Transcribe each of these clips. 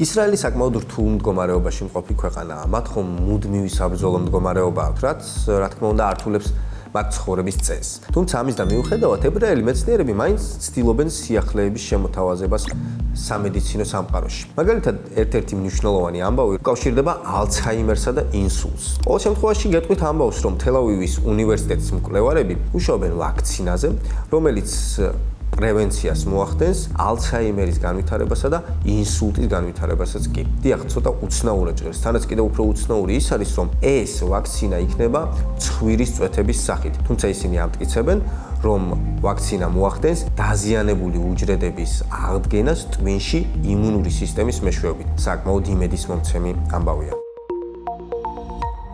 ისრაელი საკმაოდ რთულ მდგომარეობაში მყოფი ქვეყანაა. მათ ხომ მუდმივი საბრძოლო მდგომარეობა აქვთ, რაც რა თქმა უნდა ართულებს მათ ცხოვრების წესს. თუმცა ამის და მიუხედავად ებრაელი მეცნიერები მაინც ცდილობენ სიახლეების შემოთავაზებას სამედიცინო სამყაროში. მაგალითად, ერთ-ერთი მნიშვნელოვანი ამბავი უკავშირდება ალცჰაიმერსა და ინსულტს. ყოველ შემთხვევაში გეტყვით ამბავს, რომ თელ-ავივის უნივერსიტეტის მკვლევარები მუშაობენ ვაქცინაზე, რომელიც პრევენციას მოახდენს ალცჰაიმერის განვითარებასა და ინსულტის განვითარებასაც კი. დიახ, ცოტა უცნაურად ჭირს. თანაც კიდევ უფრო უცნაური ის არის, რომ ეს ვაქცინა იქნება ცხვირის წვეთების სახით. თუმცა ისინი ამტკიცებენ, რომ ვაქცინა მოახდენს დაზიანებული უჯრედების აღდგენას ტვინში იმუნური სისტემის მეშვეობით. საკმაოდ იმედისმომცემი ამბავია.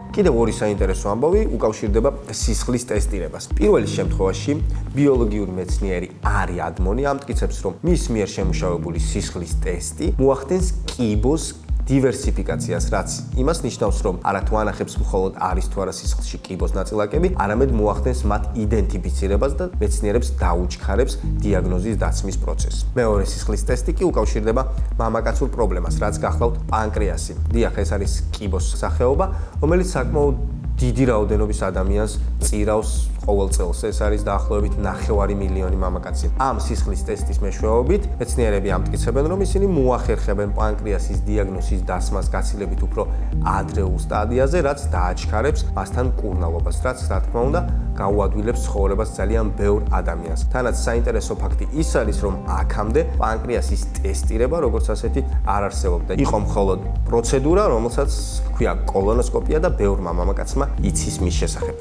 კიდევ ორი საინტერესო ამბავი უკავშირდება სისხლის ტესტირებას. პირველ შემთხვევაში ბიოლოგიური მეცნიერი არი ადმონი ამტკიცებს, რომ მის მიერ შემუშავებული სისხლის ტესტი მოახდენს კიბოს დივერსიფიკაციას, რაც იმას ნიშნავს, რომ არათუ ანახებს მხოლოდ არის თუ არა სისხლში კიბოს ნაწილაკები, არამედ მოახდენს მათ იდენტიფიცირებას და მეცნიერებს დაუჩქარებს დიაგნოზის დაცმის პროცესს. მეორე სისხლის ტესტი კი უკავშირდება მამაკაცურ პრობლემას, რაც გახლავთ პანკრეასი. დიახ, ეს არის კიბოს სახეობა, რომელიც საკმაოდ დიდი რაოდენობის ადამიანს წირავს ყოველ წელს. ეს არის დაახლოებით 9 მილიონი მამაკაცი. ამ სისხლის ტესტის მეშვეობით მეცნიერები ამტკიცებენ, რომ ისინი მოახერხებენ პანკრეასის დიაგნოზის დასმას გაცილებით უფრო ადრეულ სტადიაზე, რაც დააჩქარებს მასთან მკურნალობას, რაც რა თქმა უნდა გაუადვილებს ცხოვრებას ძალიან ბევრ ადამიანს. თანაც საინტერესო ფაქტი ის არის, რომ აქამდე პანკრეასის ტესტირება როგორც ასეთი არ არსებობდა. იყო მხოლოდ პროცედურა, რომელსაც ჰქვია კოლონოსკოპია და ბევრმა მამაკაცმა იცის მის შესახებ.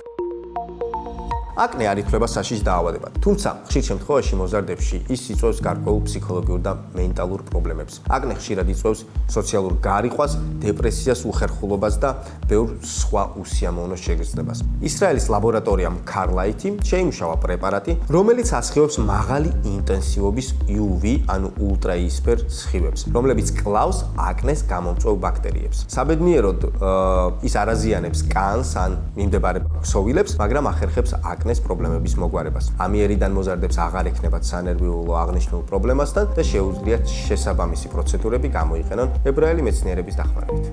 აკნე არ ითვლება საშიშ დაავადებად, თუმცა ხშირ შემთხვევაში მოზარდებში ის იწვევს გარკვეულ ფსიქოლოგიურ და მენტალურ პრობლემებს. აკნე ხშირად იწვევს სოციალურ გარიყვას, დეპრესიას, უხერხულობას და ბევრ სხვა უსიამოვნო შეგრძნებას. ისრაელის ლაბორატორიამ Carlite შეიმუშავა პრეპარატი, რომელიც ასხივებს მაღალი ინტენსივობის UV, ანუ ულტრაიისფერ სხივებს, რომლებიც კლავს აკნეს გამომწვევ ბაქტერიებს. საბედნიეროდ ის არ აზიანებს კანს ან მიმდებარე ქსოვილებს, მაგრამ ახერხებს აკნეს პრობლემების მოგვარებას. ამიერიდან მოზარდებს აღარ ექნებათ სანერვიულო აღნიშნულ პრობლემასთან და შეუძლიათ შესაბამისი პროცედურები გამოიყენონ ებრაელი მეცნიერების დახმარებით.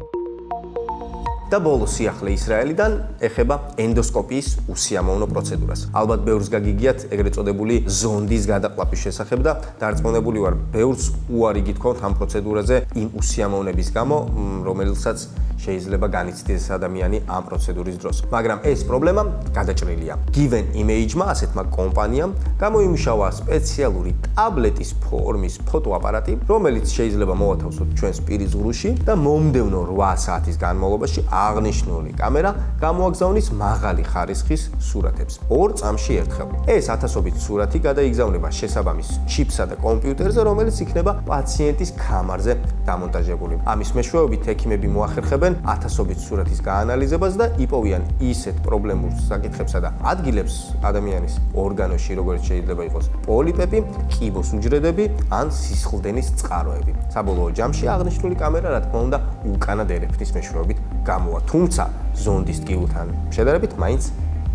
და ბოლო სიახლე ისრაელიდან ეხება ენდოსკოპიის უსიამოვნო პროცედურას. ალბათ ბევრს გაგიგიათ ეგრეთ წოდებული ზონდის გადაყლაპის შესახებ და დარწმუნებული ვარ, ბევრს უარი გითხოვთ ამ პროცედურაზე იმ უსიამოვნების გამო, რომელსაც შეიძლება განიცდის ადამიანი ამ პროცედურის დროს. მაგრამ ეს პრობლემა გადაჭრილია. Given Image-მა, ასეთმა კომპანიამ, გამოიმუშავა სპეციალური ტაბლეტის ფორმის ფოტოაპარატი, რომელიც შეიძლება მოვათავსოთ ჩვენს პირის ღრუში და მომდევნო 8 საათის განმავლობაში აღნიშნული კამერა გამოაგზავნის მაღალი ხარისხის სურათებს 2 წამში ერთხელ. ეს ათასობით სურათი გადაიგზავნება შესაბამის ჩიპსა და კომპიუტერზე, რომელიც იქნება პაციენტის ქამარზე დამონტაჟებული. ამის მეშვეობით ექიმები მოახერხებენ ათასობით სურათის გაანალიზებას და იპოვიან ისეთ პრობლემურ საკითხებსა და ადგილებს ადამიანის ორგანოში, როგორც შეიძლება იყოს პოლიპები, კიბოს უჯრედები ან სისხლდენის წყაროები. საბოლოო ჯამში აღნიშნული კამერა, რა თქმა უნდა, უკანად ერეფნის მეშვეობით გამოვა, თუმცა ზონდის ტკივილთან შედარებით მაინც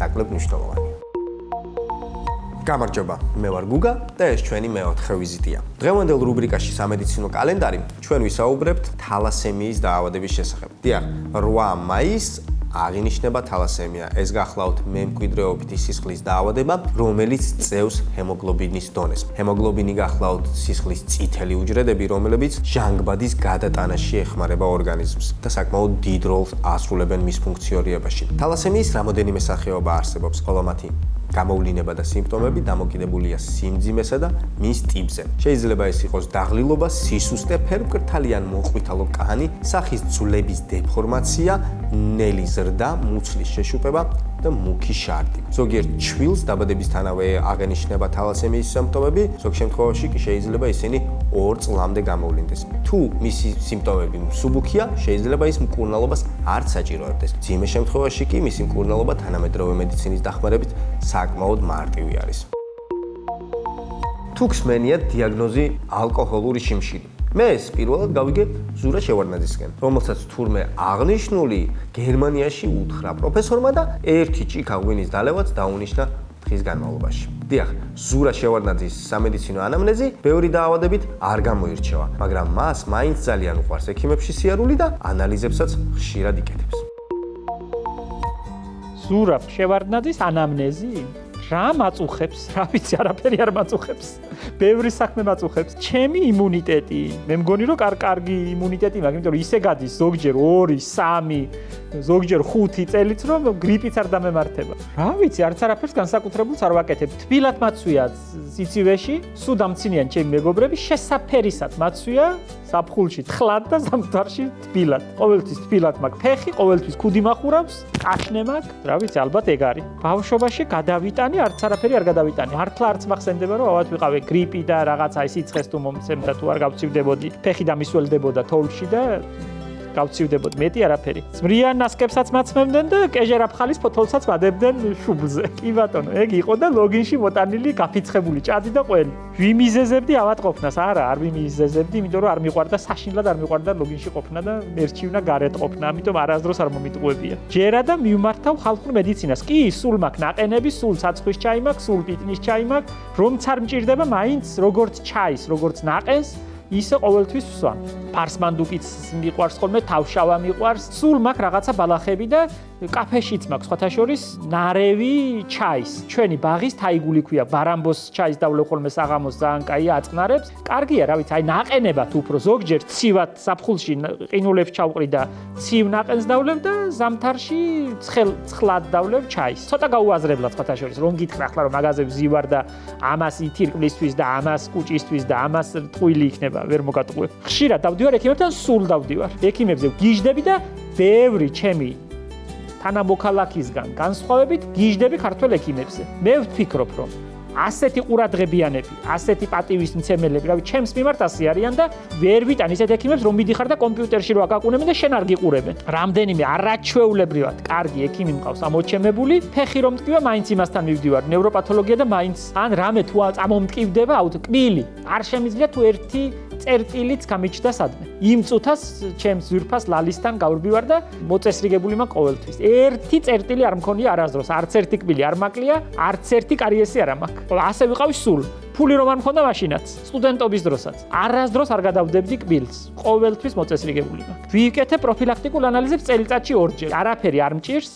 ნაკლებ მნიშვნელოვანია. გამარჯობა, მე ვარ გუგა და ეს ჩვენი მეოთხე ვიზიტია. დღევანდელ რუბრიკაში სამედიცინო კალენდარი ჩვენ ვისაუბრებთ თალასემიის დაავადების შესახებ. დიახ, 8 მაისს აღინიშნება თალასემია. ეს გახლავთ მემკვიდრეობითი სისხლის დაავადება, რომელიც წევს ჰემოგლობინის დონეს. ჰემოგლობინი გახლავთ სისხლის წითელი უჯრედები, რომლებიც ჟანგბადის გადატანაში ეხმარება ორგანიზმს და საკმაოდ დიდ როლს ასრულებენ მის ფუნქციონირებაში. თალასემიის რამოდენიმე სახეობა არსებობს, ხოლო მათი გამოვლინება და სიმპტომები დამოკიდებულია სიმძიმესა და მის ტიპზე. შეიძლება ეს იყოს დაღლილობა, სისუსტე, ფერმკრთალი ან მოყვითალო კანი, სახის ძვლების დეფორმაცია, ნელი ზრდა, მუცლის შეშუპება და მუქი შარდი. ზოგიერთ ჩვილს დაბადებისთანავე აღენიშნება თალასემიის სიმპტომები, ზოგ შემთხვევაში კი შეიძლება ისინი 2 წლამდე გამოვლინდეს. თუ მისი სიმპტომები მსუბუქია, შეიძლება ის მკურნალობას არ საჭიროებდეს. მძიმე შემთხვევაში კი მისი მკურნალობა თანამედროვე მედიცინის დახმარებით საკმაოდ მარტივი არის. თუ გსმენიათ დიაგნოზი ალკოჰოლური შიმშილი. მე ეს პირველად გავიგე ზურა შევარდნაძისკენ, რომელსაც თურმე აღნიშნული გერმანიაში უთხრა პროფესორმა და ერთი ჭიქა ღვინის დალევაც დაუნიშნა დღის განმავლობაში. დიახ, ზურა შევარდნაძის სამედიცინო ანამნეზი ბევრი დაავადებით არ გამოირჩევა, მაგრამ მას მაინც ძალიან უყვარს ექიმებში სიარული და ანალიზებსაც ხშირად იკეთებს. ზურა შევარდნაძის ანამნეზი? რა მაწუხებს? რა ვიცი, არაფერი არ მაწუხებს. ბევრი საქმე მაწუხებს. ჩემი იმუნიტეტი, მე მგონი რომ კარგი იმუნიტეტი მაქვს, იმიტომ რომ ისე გადის ზოგჯერ 2, 3, ზოგჯერ 5 წელიც რომ გრიპიც არ დამემართება. რა ვიცი, არც არაფერს განსაკუთრებულს არ ვაკეთებ. თბილად მაცვია სიცივეში, სულ დამცინიან ჩემი მეგობრები, შესაფერისად მაცვია საფხულში თხლად და ზამთარში თბილად. ყოველთვის თბილად მაქვს ფეხი, ყოველთვის ქუდი მახურავს, კაშნე მაქვს. რა ვიცი, ალბათ ეგ არის. ბავშვობაში გადავიტანი, არც არაფერი არ გადავიტანი. მართლა არც მახსენდება რომ ავად ვიყავე გრიპი და რაღაცა სიცხეს თუ მომცემდა თუ არ გავცივდებოდი. ფეხი დამისველდებოდა თოვლში და გავცივდებოდი, მეტი არაფერი. ძმრიან ნასკებსაც მაცმევდნენ და კეჟერაფხალის ფოთოლსაც ვადებდნენ შუბლზე. კი ბატონო, ეგ იყო და ლოგინში მოტანილი გაფიცხებული ჭადი და ყველი. ვიმიზეზებდი ავატყოფნას, არა, არ ვიმიზეზებდი, იმიტომ რომ არ მიყვარდა საშინლად არ მიყვარდა ლოგინში ყოფნა და მერჩივნა გარეთ ყოფნა, ამიტომ არასდროს არ მომიტყუებია. ჯერა და მივმართავ ხალხურ მედიცინას. კი, სულ მაქვს ნაყენები, სულ ცაცხვის ჩაი მაქვს, სულ პიტნის ჩაი მაქვს, რომც არ მჭირდება, მაინც როგორც ჩაის, როგორც ნაყენს ისე ყოველთვის ვსვამ. ფარსმანდუკიც მიყვარს ხოლმე, თავშავა მიყვარს. სულ მაქვს რაღაცა ბალახები და კაფეშიც მაქვს სხვათა შორის ნარევი ჩაის. ჩვენი ბაღის თაიგული ქვია, ბარამბოს ჩაის დავლევ ხოლმე საღამოს ძალიან კაია აწნარებს. კარგია, რა ვიცი, აი ნაყენებად უფრო ზოგჯერ ცივად საფხულში ყინულებს ჩავყრი და ცივ ნაყენს დავლევ და ზამთარში ცხლად დავლევ ჩაის. ცოტა გაუაზრებლად სხვათა შორის, რომ გითხრა ახლა რომ მაღაზიებში ზივარ და ამას ითირკვლისთვის და ამას კუჭისთვის და ამას ტყუილი იქნება, ვერ მოგატყუებ. ხშირად დავდივარ ექიმებთან, სულ დავდივარ. ექიმებზე გიჟდები და ბევრი ჩემი თანამოქალაქისგან განსხვავებით გიჟდები ქართველ ექიმებზე. მე ვფიქრობ, რომ ასეთი ყურადღებიანები, ასეთი პატივის მცემელები, რავი, ჩემს მიმართ ასე არიან და ვერ ვიტან ისეთ ექიმებს, რომ მიდიხარ და კომპიუტერში რო აკაკუნებენ და შენ არ გიყურებენ. რამდენიმე არაჩვეულებრივად კარგი ექიმი მყავს ამოჩემებული, ფეხი რომ მტკივა, მაინც იმასთან მივდივარ, ნევროპათოლოგია და მაინც ან რამე თუ წამომტკივდება, კბილი. არ შემიძლია თუ ერთი წერტილიც გამიჩნდა სადმე. იმ წუთას ჩემს ზვირფას ლალისთან გავრბივარ და მოწესრიგებული მაქვს ყოველთვის. ერთი წერტილი არ მქონია არასდროს, არც ერთი კბილი არ მაკლია, არც ერთი კარიესი არ მაქვს. ასე ვიყავი სულ. ფული რომ არ მქონდა მაშინაც, სტუდენტობის დროსაც. არასდროს არ გადავდებდი კბილს. ყოველთვის მოწესრიგებული მაქვს. ვიკეთებ პროფილაქტიკულ ანალიზებს წელიწადში 2 ჯერ. არაფერი არ მჭირს.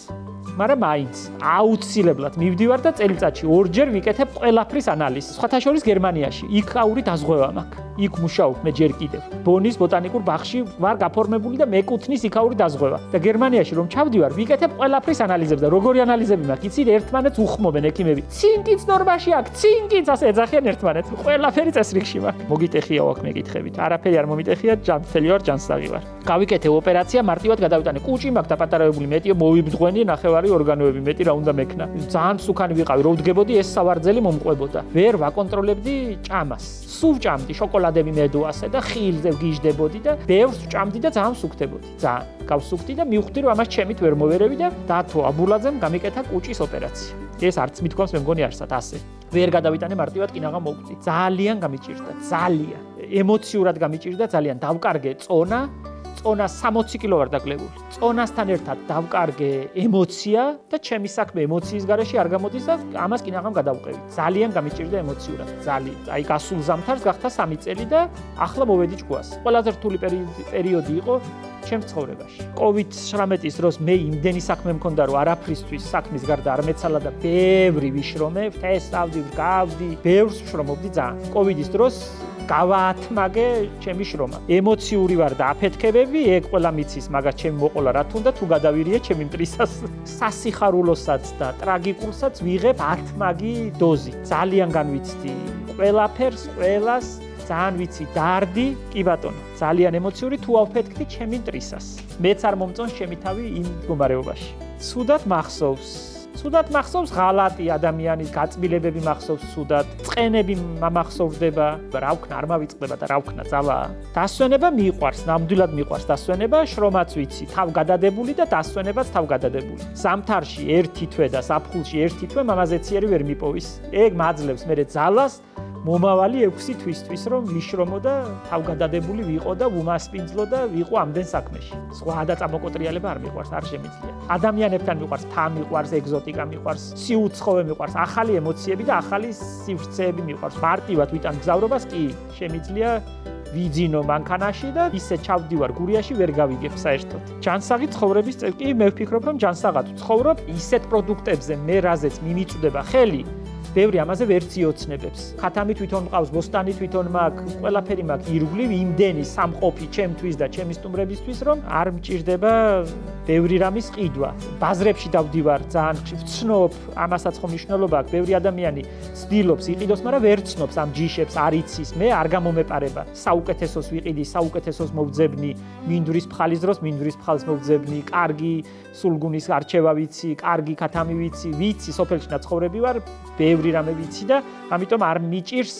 მაგრამ მაინც აუცილებლად მივდივარ და წელიწადში 2 ჯერ ვიკეთებ ყველაფრის ანალიზს. სხვათა შორის გერმანიაში იქაური დაზღვევა მაქვს. იქ მუშაობ მე ჯერ კიდევ. ბონის ბოტანიკურ ბაღში ვარ გაფორმებული და მეკუთვნის იქაური დაზღვევა. და გერმანიაში რომ ჩავდივარ, ვიკეთებ ყველაფრის ანალიზებს და როგორი ანალიზები მაქვს, იცით, ერთმანეთს უხმობენ ექიმები. ცინკიც ნორმაში აქვს, ცინკიც ასე ეძახიან ერთმანეთს. ყველაფერი წესრიგში მაქვს. მოგიტეხია აქ მეკითხებით. არაფერი არ მომიტეხია, ჯანმრთელი ვარ, ჯანსაღი ვარ. გავიკეთე ოპერაცია, მარტივად გადავიტანე. კუჭი მაქვს და პატარავებული მეტია, მოვიბძღვენი ნახევარი ორგანოები, მეტი რა უნდა მექნა. ძალიან მსუქანი ვიყავი, რო ვდგებოდი ეს სავარძელი მომყვებოდა. ვერ ვაკონტროლებდი ჭამას. სულ ჭამდი შოკოლადები მედუასე და ხილზე ვგიჟდებოდი და ბევრს ჭამდი და ძალიან ვსუქდებოდი. ძალიან გავსუქდი და მივხვდი რომ ამას ჩემით ვერ მოვერევი და დათო აბულაძემ გამიკეთა კუჭის ოპერაცია. ეს არც მithქვამს მე მგონი არსად ასე. ვერ გადავიტანე მარტივად კინაღა მოვკვდი. ძალიან გამიჭირდა, ძალიან. ემოციურად გამიჭირდა, ძალიან დავკარგე წონა. წონა 60 კილო ვარ დაგლებული. წონასთან ერთად დავკარგე ემოცია და ჩემი საქმე ემოციის გარეშე არ გამოდის და ამას კინაღამ გადავყევი. ძალიან გამიჭირდა ემოციურად, ძალიან. აი გასულ ზამთარს გახდა 3 წელი და ახლა მოვედი ჭკუას. ყველაზე რთული პერიოდი იყო ჩემს ცხოვრებაში. COVID-19 დროს მე იმდენი საქმე მქონდა, რომ არაფრისთვის საქმის გარდა არ მეცალა და ბევრი ვიშრომე, თესავდი, გავდი, ბევრს ვშრომობდი ძალიან. COVID-ის დროს გავაათმაგე ჩემი შრომა. ემოციური ვარ და აფეთქებები, ეგ ყველა მიცის, მაგას ჩემი მოყოლა რა თუნდა თუ გადავირიე ჩემი მტრისას. სასიხარულოსაც და ტრაგიკულსაც ვიღებ ათმაგი დოზი. ძალიან განვიცდი ყველაფერს, ყველას, ძალიან ვიცი დარდი, კი ბატონო, ძალიან ემოციური თუ ავფეთქდი ჩემი მტრისას. მეც არ მომწონს ჩემი თავი იმ მდგომარეობაში. ცუდად მახსოვს. ცუდად მახსოვს ღალატი ადამიანის გაწმილებები მახსოვს ცუდად, წყენები მახსოვდება, რა ვქნა არ მავიწყდება და რა ვქნა ძალა. დასვენება მიყვარს, ნამდვილად მიყვარს დასვენება, შრომაც ვიცი, თავ გადადებული და დასვენებაც თავ გადადებული. ზამთარში 1 თვე და საფხულში 1 თვე მამაზეციერი ვერ მიპოვის. ეგ მაძლევს მე ძალას მომავალი 6 თვისთვის რომ ვიშრომო და თავგადადებული ვიყო და უმასპინძლო და ვიყო ამდენ საქმეში. სხვა და წამოკოტრიალება არ მიყვარს, არ შემიძლია. ადამიანებთან მიყვარს, თა მიყვარს, ეგზოტიკა მიყვარს, სიუცხოვე მიყვარს, ახალი ემოციები და ახალი სივრცეები მიყვარს. მარტივად ვიტან გზავრობას კი შემიძლია ვიძინო მანქანაში და ისე ჩავდივარ გურიაში ვერ გავიგებ საერთოდ. ჯანსაღი ცხოვრების წელი კი მე ვფიქრობ რომ ჯანსაღად ვცხოვრობ ისეთ პროდუქტებზე მე რაზეც მიმიწვდება ხელი ბევრი ამაზე ვერ ციოცნებებს. ხათამი თვითონ მყავს, ბოსტანი თვითონ მაქვს, ყველაფერი მაქვს ირგვლივ იმდენი სამყოფი ჩემთვის და ჩემი სტუმრებისთვის რომ არ მჭირდება ბევრი რამის ყიდვა. ბაზრებში დავდივარ ძალიან ხშირ ვცნობ, ამასაც ხომ მნიშვნელობა აქვს. ბევრი ადამიანი ცდილობს იყიდოს, მაგრამ ვერ ცნობს ამ ჯიშებს, არ იცის, მე არ გამომეპარება. საუკეთესოს ვიყიდი, საუკეთესოს მოვძებნი, მინდვრის ფხალის დროს მინდვრის ფხალს მოვძებნი, კარგი სულგუნის არჩევა ვიცი, კარგი ქათამი ვიცი, სოფელში ნაცხოვრები ვარ, ბევრი რამე ვიცი და ამიტომ არ მიჭირს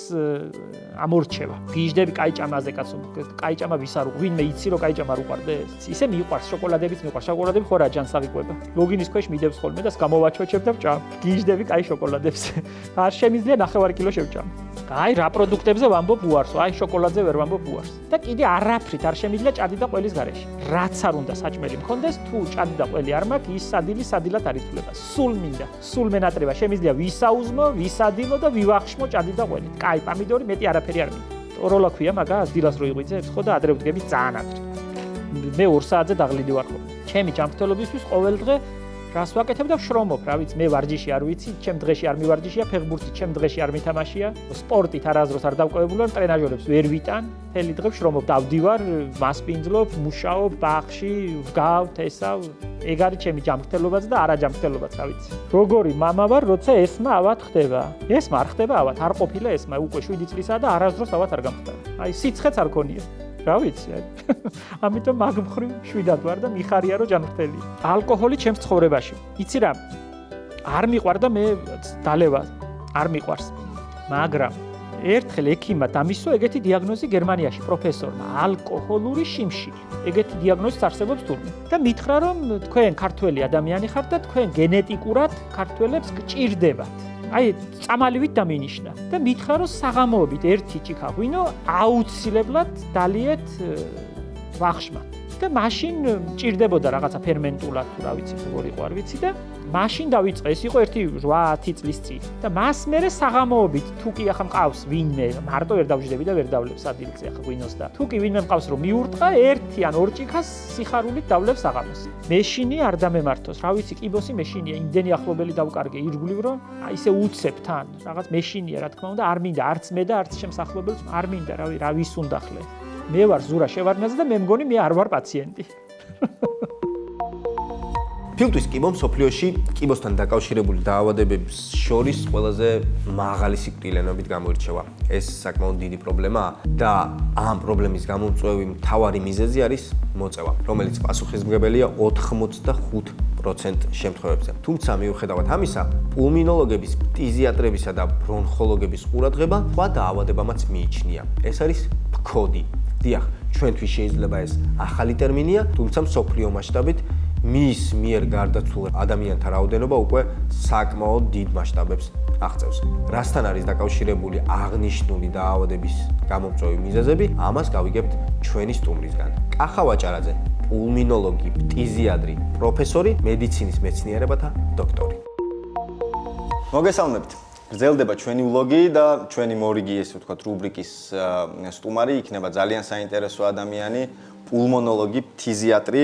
ამორჩევა. გიჟდები კაი ჭამაზე კაცო, კაი ჭამა ვის არ ვინმე იცი რომ კაი ჭამა არ უყვარდეს? ისე მიყვარს, შოკოლადებიც მიყვარს, შოკოლადები ხო რა ჯანსაღი ყვება. ლოგინის ქვეშ მიდევს ხოლმე და გამოვაჩოჩებ და ვჭამ. გიჟდები კაი შოკოლადებს. არ შემიძლია 9 კილო შევჭამ. აი რა პროდუქტებზე ვამბობ უარსო, აი შოკოლადზე ვერ ვამბობ უარს. და კიდე არაფრით არ შემიძლია ჭადი და ყველის გარეშე. რაც არ უნდა საჭმელი მქონდეს, თუ ჭადი და ყველი არ მაქვს, ის სადილი სადილად არ ითვლება. სულ მინდა, სულ მენატრება შემიძლია ვისაუზმო, ვისადილო და ვივახშმო ჭადი და ყველი. კაი, პამიდორი მეტი არაფერი არ მინდა. ტოროლა ქვია მაგას, დილას რო იღვიძებს ხო და ადრე ვდგები ძალიან ადრე. მე 2 საათზე დაღლიდი ვარ ხო. ჩემი ჯანმრთელობისთვის ყოველ დღე რას ვაკეთებ და ვშრომობ, რა ვიცი, მე ვარჯიში არ ვიცი, ჩემ დღეში არ მივარჯიშია, ფეხბურთი ჩემ დღეში არ მითამაშია, სპორტით არასდროს არ დავკვევებული ვარ, ტრენაჟერებს ვერ ვიტან, მთელი დღე ვშრომობ, დავდივარ, მასპინძლობ, მუშაობ, ბაღში, ვგავ, თესავ, ეგ არის ჩემი ჯანმრთელობაც და არაჯანმრთელობაც, რა ვიცი. როგორი მამა ვარ, როცა ესმა ავად ხდება. ესმა არ ხდება ავად, არ ყოფილა ესმა, უკვე 7 წლისაა და არასდროს ავად არ გამხდარა. აი, სიცხეც არ ქონია. რა ვიცი, ამიტომ მაგ მხრივ შვიდად ვარ და მიხარია რომ ჯანმრთელი. ალკოჰოლი ჩემს ცხოვრებაში. იცი რა? არ მიყვარდა მე დალევა, არ მიყვარს. მაგრამ ერთხელ ექიმმა დამისვა ეგეთი დიაგნოზი გერმანიაში პროფესორმა, ალკოჰოლური შიმშილი. ეგეთი დიაგნოზიც არსებობს თურმე. და მითხრა რომ თქვენ ქართველი ადამიანი ხართ და თქვენ გენეტიკურად ქართველებს გჭირდებათ. აი, წამალივით დამინიშნა და მითხრა რომ საღამოობით ერთი ჭიქა ღვინო აუცილებლად დალიეთ ვახშმად. და მაშინ მჭირდებოდა რაღაცა ფერმენტულად, რა ვიცი, როგორ იყო, არ ვიცი და მაშინ დავიწყე, ეს იყო 8-10 წლის წინ. და მას მერე საღამოობით თუ კი ახლა მყავს ვინმე, მარტო ვერ დავждები და ვერ დავლებ სადილზე ახლა ღვინოს და თუ კი ვინმე მყავს რომ მიურტყა, 1 ან 2 ჭიქას სიხარულით დავლებ საღამოს. მეშინი არ დამემართოს, რა ვიცი, კიბოსი მეშინია, იმდენი ახლობელი დავკარგე ირგვლივ რომ აი ესე უცებ თან, რაღაც მეშინია, რა თქმა უნდა, არ მინდა არც მე და არც შემსახლებელს, არ მინდა, რა ვის უნდა ხლე. მე ვარ ზურა შევარდნაძე და მე მგონი მე არ ვარ პაციენტი. ფილტვის კიბო მსოფლიოში კიბოსთან დაკავშირებული დაავადებების შორის ყველაზე მაღალი სიკვდილიანობით გამოირჩევა. ეს საკმაოდ დიდი პრობლემაა და ამ პრობლემის გამომწვევი მთავარი მიზეზი არის მოწევა, რომელიც პასუხისმგებელია 85% შემთხვევებზე. თუმცა მიუხედავად ამისა, პულმინოლოგების, ფტიზიატრებისა და ბრონხოლოგების ყურადღება სხვა დაავადებამაც მიიჩნია. ეს არის ფქოდი. დიახ, ჩვენთვის შეიძლება ეს ახალი ტერმინია, თუმცა მსოფლიო მასშტაბით მის მიერ გარდაცულ ადამიანთა რაოდენობა უკვე საკმაოდ დიდ მასშტაბებს აღწევს. რასთან არის დაკავშირებული აღნიშნული დაავადების გამომწვევი მიზეზები, ამას გავიგებთ ჩვენი სტუმრისგან. კახა ვაჭარაძე, პულმინოლოგი, ფტიზიატრი, პროფესორი, მედიცინის მეცნიერებათა დოქტორი. მოგესალმებით. გრძელდება ჩვენი ვლოგი და ჩვენი მორიგი, ესე ვთქვათ, რუბრიკის სტუმარი იქნება ძალიან საინტერესო ადამიანი, პულმონოლოგი, ფტიზიატრი,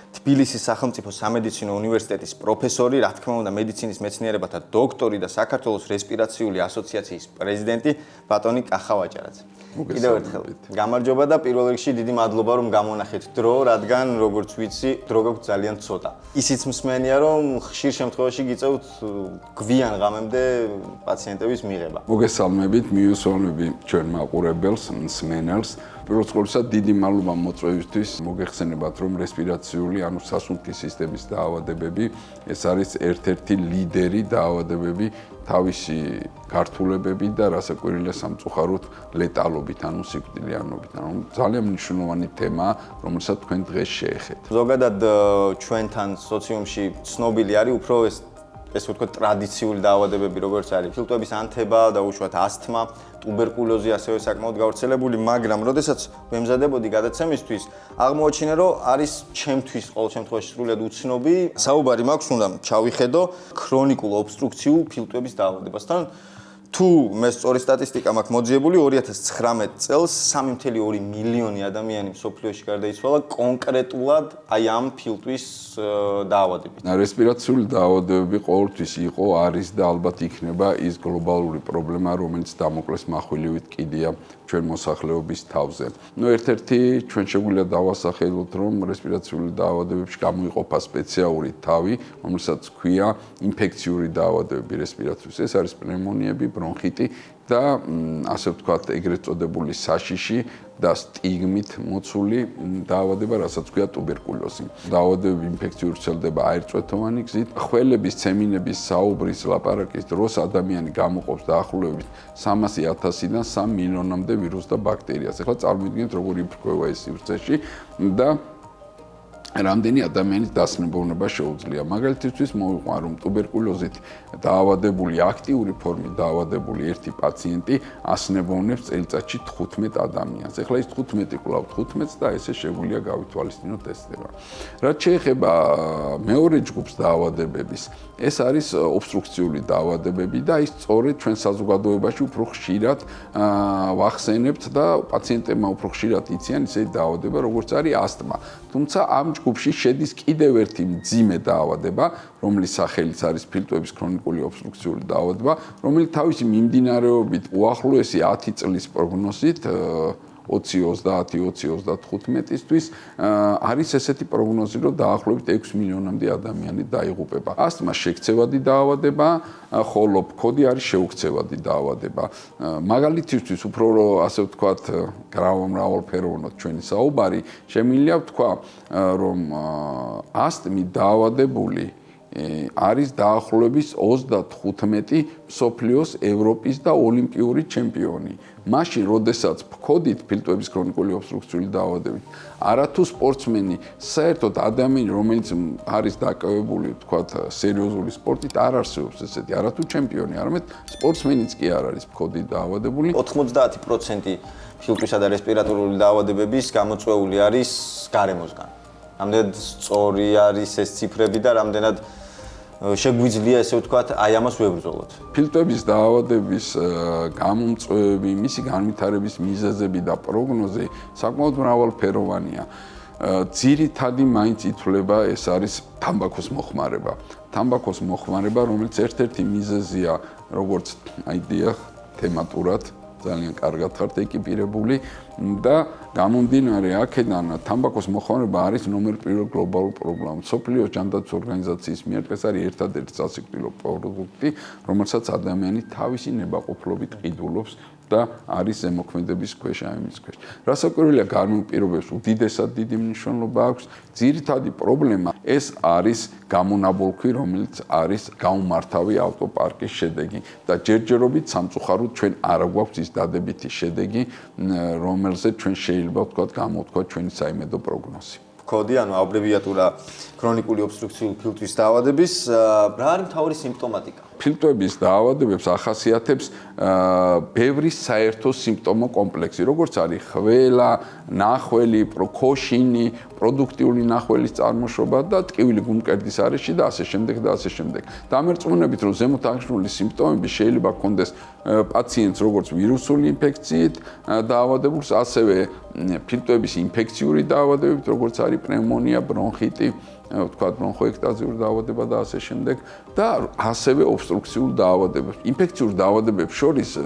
თბილისის სახელმწიფო სამედიცინო უნივერსიტეტის პროფესორი, რა თქმა უნდა, მედიცინის მეცნიერებათა დოქტორი და საქართველოს რესპირაციული ასოციაციის პრეზიდენტი ბატონი კახა ვაჭარაძე. კიდევ ერთხელ გამარჯობა და პირველ რიგში დიდი მადლობა რომ გამონახეთ დრო, რადგან როგორც ვიცი, დრო გაქვთ ძალიან ცოტა. ისიც მსმენია რომ ხშირ შემთხვევაში გიწევთ გვიან ღამემდე პაციენტების მიღება. მოგესალმებით, მიუსვამები ჩვენ მაყურებელს, მსმენელს. პირველ რიგში დიდი მადლობა მოწვევისთვის. მოგეხსენებათ რომ რესპირაციული, ანუ სასუნთქი სისტემის დაავადებები, ეს არის ერთ-ერთი ლიდერი დაავადებები თავისი გართულებებით და რასაკვირველია სამწუხაროდ ლეტალობით, ანუ სიკვდილიანობით. ანუ ძალიან მნიშვნელოვანი თემაა, რომელსაც თქვენ დღეს შეეხეთ. ზოგადად ჩვენთან სოციუმში ცნობილი არის უფრო ესე ვთქვათ ტრადიციული დაავადებები, როგორც არის ფილტვების ანთება და უშუალოდ ასთმა, ტუბერკულოზი ასევე საკმაოდ გავრცელებული, მაგრამ როდესაც ვემზადებოდი გადაცემისთვის, აღმოაჩინა, რომ არის ჩემთვის ყოველ შემთხვევაში სრულიად უცნობი. საუბარი მაქვს, უნდა ჩავიხედო ქრონიკულ ობსტრუქციულ ფილტვების დაავადებასთან. თუ მე სწორი სტატისტიკა მაქვს მოძიებული 2019 წელს 3.2 მილიონი ადამიანი მსოფლიოში გარდაიცვალა კონკრეტულად აი ამ ფილტვის დაავადებით. რესპირაციული დაავადებები ყოველთვის იყო, არის და ალბათ იქნება ის გლობალური პრობლემა, რომელიც დამოკლეს מחვილივით კიდია ჩვენ მოსახლეობის თავზე. ერთ-ერთი ჩვენ შეგვიძლია დავასახელოთ, რომ რესპირაციული დაავადებებში გამოიყოფა სპეციალური თავი, რომელსაც ჰქვია ინფექციური დაავადებები რესპირაციის. ეს არის პნევმონიები, ბრონხიტი და ასე ვთქვათ, ეგრეთ წოდებული საშიში და სტიგმით მოცული დაავადება, რასაც ჰქვია ტუბერკულოზი. დაავადებები ინფექციური ვრცელდება აირწვეთოვანი გზით. ხველების, ცემინების, საუბრის, ლაპარაკის დროს ადამიანი გამოყოფს დაახლოებით 300,000-დან 3 მილიონამდე ვირუსს და ბაქტერიას. ახლა წარმოიდგინეთ, როგორი იფრქვევა ეს სივრცეში და რამდენი ადამიანის დასნებოვნება შეუძლია. მაგალითისთვის მოვიყვან, რომ ტუბერკულოზით დაავადებული, აქტიური ფორმით დაავადებული ერთი პაციენტი ასნებოვნებს წელიწადში 15 ადამიანს. ახლა ის 15 კვლავ 15-ს და ესე შეგვიძლია გავითვალისწინოთ ესდება. რაც შეეხება მეორე ჯგუფს დაავადებების, ეს არის ობსტრუქციული დაავადებები და ის სწორედ ჩვენ საზოგადოებაში უფრო ხშირად ვახსენებთ და პაციენტებმა უფრო ხშირად იციან ისეთი დაავადება, როგორც არის ასთმა. თუმცა ამ ჯგუფში შედის კიდევ ერთი მძიმე დაავადება, რომლის სახელიც არის ფილტვების ქრონიკული ობსტრუქციული დაავადება, რომელიც თავისი მიმდინარეობით უახლოესი 10 წლის პროგნოზით 2030-2035-ისთვის არის ესეთი პროგნოზი, რომ დაახლოებით 6 მილიონამდე ადამიანი დაიღუპება. ასთმა შექცევადი დაავადება, ხოლო ფქოდი არის შეუქცევადი დაავადება. მაგალითისთვის უფრო ასე ვთქვათ, მრავალფეროვნოთ ჩვენი საუბარი, შემიძლია ვთქვა, რომ ასთმით დაავადებული არის დაახლოებით 35 მსოფლიოს, ევროპის და ოლიმპიური ჩემპიონი. მაშინ, როდესაც ფქოდით ფილტვების ქრონიკული ობსტრუქციული დაავადებით, არათუ სპორტსმენი, საერთოდ ადამიანი, რომელიც არის დაკავებული, ვთქვათ, სერიოზული სპორტით, არ არსებობს ესეთი, არათუ ჩემპიონი, არამედ სპორტსმენიც კი არ არის ფქოდით დაავადებული. 90% ფილტვისა და რესპირატორული დაავადებების გამოწვეული არის გარემოსგან. რამდენად სწორი არის ეს ციფრები და რამდენად შეგვიძლია ესე ვთქვათ, აი ამას ვებრძოლოთ. ფილტვების დაავადების გამომწვევები, მისი განვითარების მიზეზები და პროგნოზი საკმაოდ მრავალფეროვანია. ძირითადი მაინც ითვლება ეს არის თამბაქოს მოხმარება. თამბაქოს მოხმარება, რომელიც ერთ-ერთი მიზეზია, როგორც აიდეა თემატურად ძალიან კარგად ხართ ეკიპირებული და გამომდინარე აქედან თამბაქოს მოხმარება არის ნომერ პირველ გლობალურ პრობლემად. მსოფლიოს ჯანდაცვის ორგანიზაციის მიერ ეს არის ერთადერთი სასიკვდილო პროდუქტი, რომელსაც ადამიანი თავისი ნებაყოფლობით ყიდულობს და არის ზემოქმედების ქვეშ, ამის ქვეშ. რასაკვირველია, გარემო პირობებს უდიდესად დიდი მნიშვნელობა აქვს. ძირითადი პრობლემა ეს არის გამონაბოლქვი, რომელიც არის გაუმართავი ავტოპარკის შედეგი და ჯერჯერობით სამწუხაროდ ჩვენ არ გვაქვს ის დადებითი შედეგი, რომელზეც ჩვენ შეიძლება ვთქვათ, გამოვთქვათ ჩვენი საიმედო პროგნოზი. კოდი, ანუ აბრევიატურა ქრონიკული ობსტრუქციული ფილტვის დაავადების, რა არის მთავარი სიმპტომატიკა? ფილტვების დაავადებებს ახასიათებს ბევრი საერთო სიმპტომო კომპლექსი, როგორც არის ხველა, ნახველი, ქოშინი, პროდუქტიული ნახველის წარმოშობა და ტკივილი გულმკერდის არეში და ასე შემდეგ და ასე შემდეგ. დამერწმუნებით, რომ ზემოთ აღნიშნული სიმპტომები შეიძლება ჰქონდეს პაციენტს როგორც ვირუსული ინფექციით დაავადებულს, ასევე ფილტვების ინფექციური დაავადებებით, როგორც არის პნევმონია, ბრონხიტი, ვთქვათ, ბრონხოექტაზიური დაავადება და ასე შემდეგ და ასევე ობსტრუქციულ დაავადებებს. ინფექციურ დაავადებებს შორის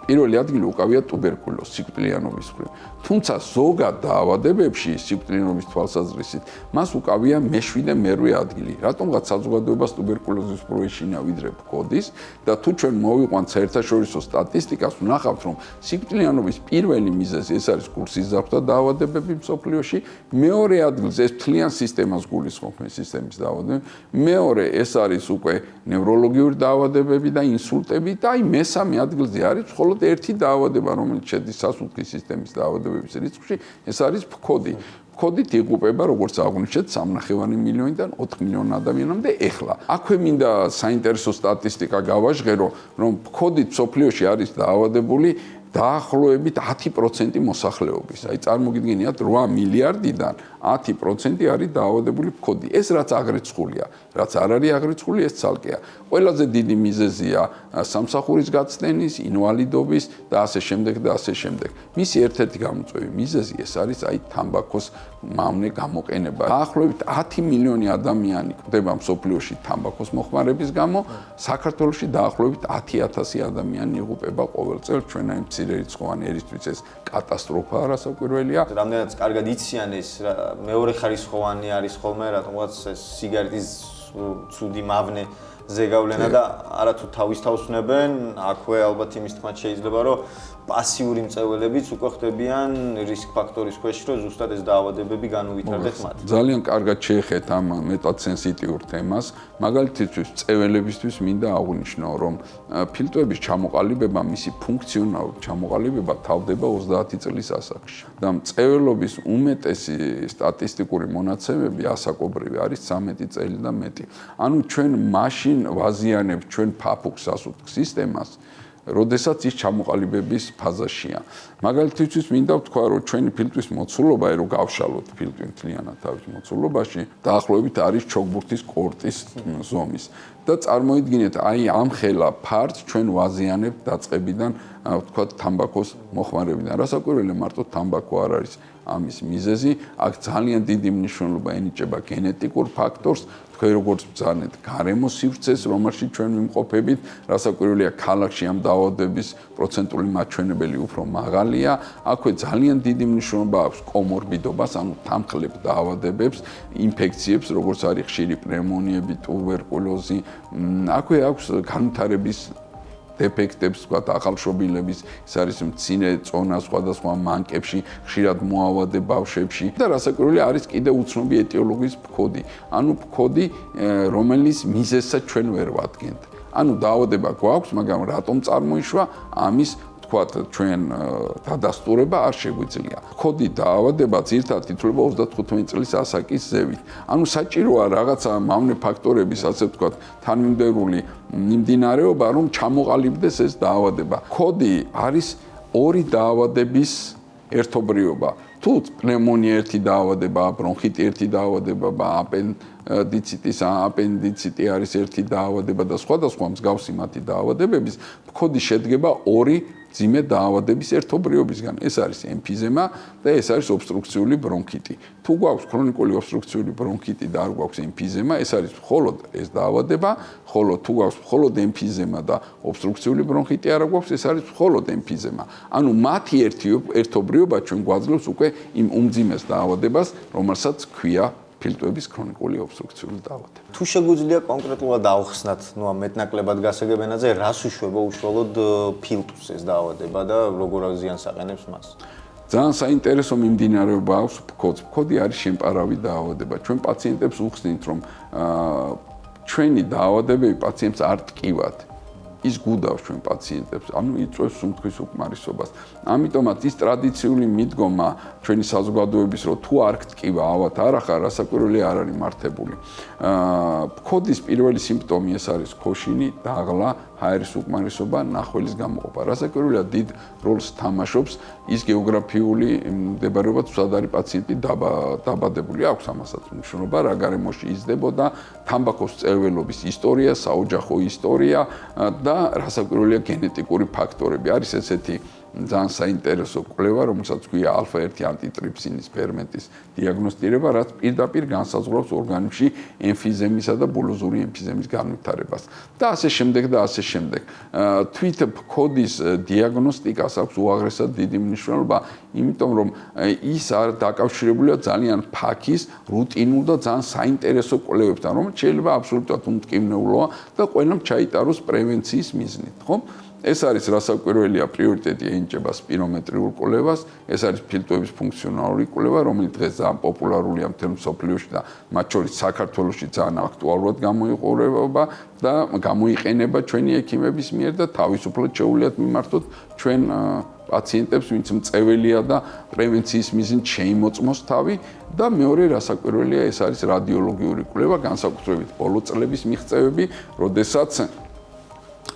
პირველი ადგილი უკავია ტუბერკულოზი სიკვდილიანობის მხრივ. თუმცა ზოგად დაავადებებში სიკვდილიანობის თვალსაზრისით მას უკავია მე-7 და მე-8 ადგილი. რატომღაც საზოგადოებას ტუბერკულოზის უფრო ეშინა ვიდრე ფქოდის და თუ ჩვენ მოვიყვანთ საერთაშორისო სტატისტიკას, ვნახავთ, რომ სიკვდილიანობის პირველი მიზეზი ეს არის კურსიზაფთა დაავადებები მსოფლიოში, მეორე ადგილზე ეს მთლიან სისტემას გულისხმობს, სისტემის დაავადებები, მეორე ეს არის უკვე ნევროლოგიური დაავადებები და ინსულტები და აი მესამე ადგილზე არის მხოლოდ ერთი დაავადება, რომელიც შედის სასუნთქის სისტემის დაავადებების რიცხვში, ეს არის ფქოდი. ფქოდით იღუპება როგორც აღნიშნეთ 3.5 მილიონიდან 4 მილიონ ადამიანამდე ეხლა. აქვე მინდა საინტერესო სტატისტიკა გავაჟღერო, რომ ფქოდით სოფლიოში არის დაავადებული დაახლოებით 10% მოსახლეობის. აი წარმოგიდგენიათ 8 მილიარდიდან 10% არის დაავადებული ფქოდი. ეს რაც აგრეთცხულია, რაც არ არის აგრეთცხული, ეს ცალკეა. ყველაზე დიდი მიზეზია სამსახურის გაცდენის, ინვალიდობის და ასე შემდეგ და ასე შემდეგ. მისი ერთ-ერთი გამოწვევი მიზეზი ეს არის აი თამბაქოს მავნე გამოყენება. დაახლოებით 10 მილიონი ადამიანი კვდება მსოფლიოში თამბაქოს მოხმარების გამო, საქართველოში დაახლოებით 10,000 ადამიანი იღუპება ყოველ წელს ჩვენ აი მცირერიცხოვანი ერისთვის ეს კატასტროფაა რასაკვირველია. რამდენადაც კარგად იციან ეს მეორე ხარისხოვანი არის ხოლმე რატომღაც ეს სიგარეტის ცუდი მავნე ზეგავლენა და არათუ თავის თავს ვნებენ, აქვე ალბათ იმის თქმაც შეიძლება რომ პასიური მწველებიც უკვე ხდებიან რისკ ფაქტორის ქვეშ, რომ ზუსტად ეს დაავადებები განუვითარდეთ მათ. ძალიან კარგად შეეხეთ ამ მეტად სენსიტიურ თემას. მაგალითისთვის მწველებისთვის მინდა აღვნიშნო, რომ ფილტვების ჩამოყალიბება, მისი ფუნქციონალური ჩამოყალიბება თავდება 30 წლის ასაკში. და მწველობის უმეტესი სტატისტიკური მონაცემები ასაკობრივი არის 13 წელი და მეტი. ანუ ჩვენ მაშინ ვაზიანებთ ჩვენ ფაფუქს სასუთხ სისტემას, როდესაც ის ჩამოყალიბების ფაზაშია. მაგალითისთვის მინდა ვთქვა, რომ ჩვენი ფილტვის მოცულობა, რომ გავშალოთ ფილტვი მთლიანად თავის მოცულობაში, დაახლოებით არის ჩოგბურთის კორტის ზომის. და წარმოიდგინეთ, აი ამ ხელა ფართს ჩვენ ვაზიანებთ დაწყებიდან, ვთქვათ, თამბაქოს მოხმარებიდან. რასაკვირველია, მარტო თამბაქო არ არის ამის მიზეზი, აქ ძალიან დიდი მნიშვნელობა ენიჭება გენეტიკურ ფაქტორს. თქვენ როგორც ბრძანეთ გარემო სივრცეს, რომელშიც ჩვენ ვიმყოფებით, რასაკვირველია ქალაქში ამ დაავადების პროცენტული მაჩვენებელი უფრო მაღალია. აქვე ძალიან დიდი მნიშვნელობა აქვს კომორბიდობას, ანუ თამხლებ დაავადებებს, ინფექციებს, როგორც არის ხშირი პნევმონიები, ტუბერკულოზი. აქვე აქვს განვითარების დეფექტებს, ვთქვათ, ახალშობილების, ეს არის მცირე წონა სხვადასხვა მანკებში, ხშირად მოავადე ბავშვებში და რასაკვირველია არის კიდევ უცნობი ეტიოლოგიის ფქოდი. ანუ ფქოდი, რომელიც მიზეზსაც ჩვენ ვერ ვადგენთ. ანუ დაავადება გვაქვს, მაგრამ რატომ წარმოიშვა, ამის ვთქვათ, ჩვენ დადასტურება არ შეგვიძლია. ფქოდი დაავადება ძირითადად ითვლება 35 წლის ასაკის ზევით. ანუ საჭიროა რაღაცა მავნე ფაქტორების, ასე ვთქვათ, თანმიმდევრული მიმდინარეობა, რომ ჩამოყალიბდეს ეს დაავადება. ფქოდი არის ორი დაავადების ერთობლიობა. თუ პნევმონია ერთი დაავადება, ბრონხიტი ერთი დაავადება, აპენდიციტი არის ერთი დაავადება და სხვადასხვა მსგავსი მათი დაავადებების, ფქოდი შედგება ორი ძიმე დაავადების ერთობლიობისგან. ეს არის ემფიზემა და ეს არის ობსტრუქციული ბრონქიტი. თუ გვაქვს ქრონიკული ობსტრუქციული ბრონქიტი და არ გვაქვს ემფიზემა, ეს არის მხოლოდ ეს დაავადება, ხოლო თუ გვაქვს მხოლოდ ემფიზემა და ობსტრუქციული ბრონქიტი არ გვაქვს, ეს არის მხოლოდ ემფიზემა. ანუ მათი ერთობლიობა ჩვენ გვაძლევს უკვე იმ უმძიმეს დაავადებას, რომელსაც ქვია ფილტვების ქრონიკული ობსტრუქციული დაავადება. თუ შეგვიძლია კონკრეტულად ავხსნათ, ამ მეტნაკლებად გასაგებენაზე, რას უშვება უშუალოდ ფილტვს ეს დაავადება და როგორ ზიანს აყენებს მას? ძალიან საინტერესო მიმდინარეობა აქვს ფქოდს. ფქოდი არის შემპარავი დაავადება. ჩვენ პაციენტებს უხსნით, რომ ჩვენი დაავადებები პაციენტს არ ტკივათ. ის გუდავს ჩვენ პაციენტებს, ანუ იწვევს სუნთქვის უკმარისობას. ამიტომაც ის ტრადიციული მიდგომა ჩვენი საზოგადოების, რომ თუ არ გტკივა ავად არ ახარ, რასაკვირველია არ არის მართებული. ფქოდის პირველი სიმპტომი ეს არის ქოშინი, დაღლა, ჰაერის უკმარისობა, ნახველის გამოყოფა. რასაკვირველია დიდ როლს თამაშობს ის გეოგრაფიული მდებარეობა, სადაც არის პაციენტი დაბადებული. აქვს ამასაც მნიშვნელობა, რა გარემოში იზრდებოდა, თამბაქოს მწელველობის ისტორია, საოჯახო ისტორია და რასაკვირველია გენეტიკური ფაქტორები. არის ესეთი ძალიან საინტერესო კვლევა, რომელსაც ქვია ალფა-1 ანტიტრიფსინის ფერმენტის დიაგნოსტირება, რაც პირდაპირ განსაზღვრავს ორგანიზმში ემფიზემისა და ბულოზური ემფიზემის განვითარებას. და ასე შემდეგ და ასე შემდეგ. თვით ფქოდის დიაგნოსტიკას აქვს უაღრესად დიდი მნიშვნელობა, იმიტომ რომ ის არ დაკავშირებულია ძალიან ფაქის, რუტინულ და ძალიან საინტერესო კვლევებთან, რომელიც შეიძლება აბსოლუტურად უმტკივნეულოა და ყველამ ჩაიტაროს პრევენციის მიზნით, ხო? ეს არის რასაკვირველია პრიორიტეტი ენიჭება სპირომეტრიულ კვლევას, ეს არის ფილტვების ფუნქციონალური კვლევა, რომელიც დღეს ძალიან პოპულარულია მთელ მსოფლიოში და მათ შორის საქართველოში ძალიან აქტუალურად გამოიყურება და გამოიყენება ჩვენი ექიმების მიერ და თავისუფლად შეუძლიათ მიმართოთ ჩვენ პაციენტებს, ვინც მწეველია და პრევენციის მიზნით შეიმოწმოს თავი და მეორე რასაკვირველია ეს არის რადიოლოგიური კვლევა, განსაკუთრებით ბოლო წლების მიღწევები, როდესაც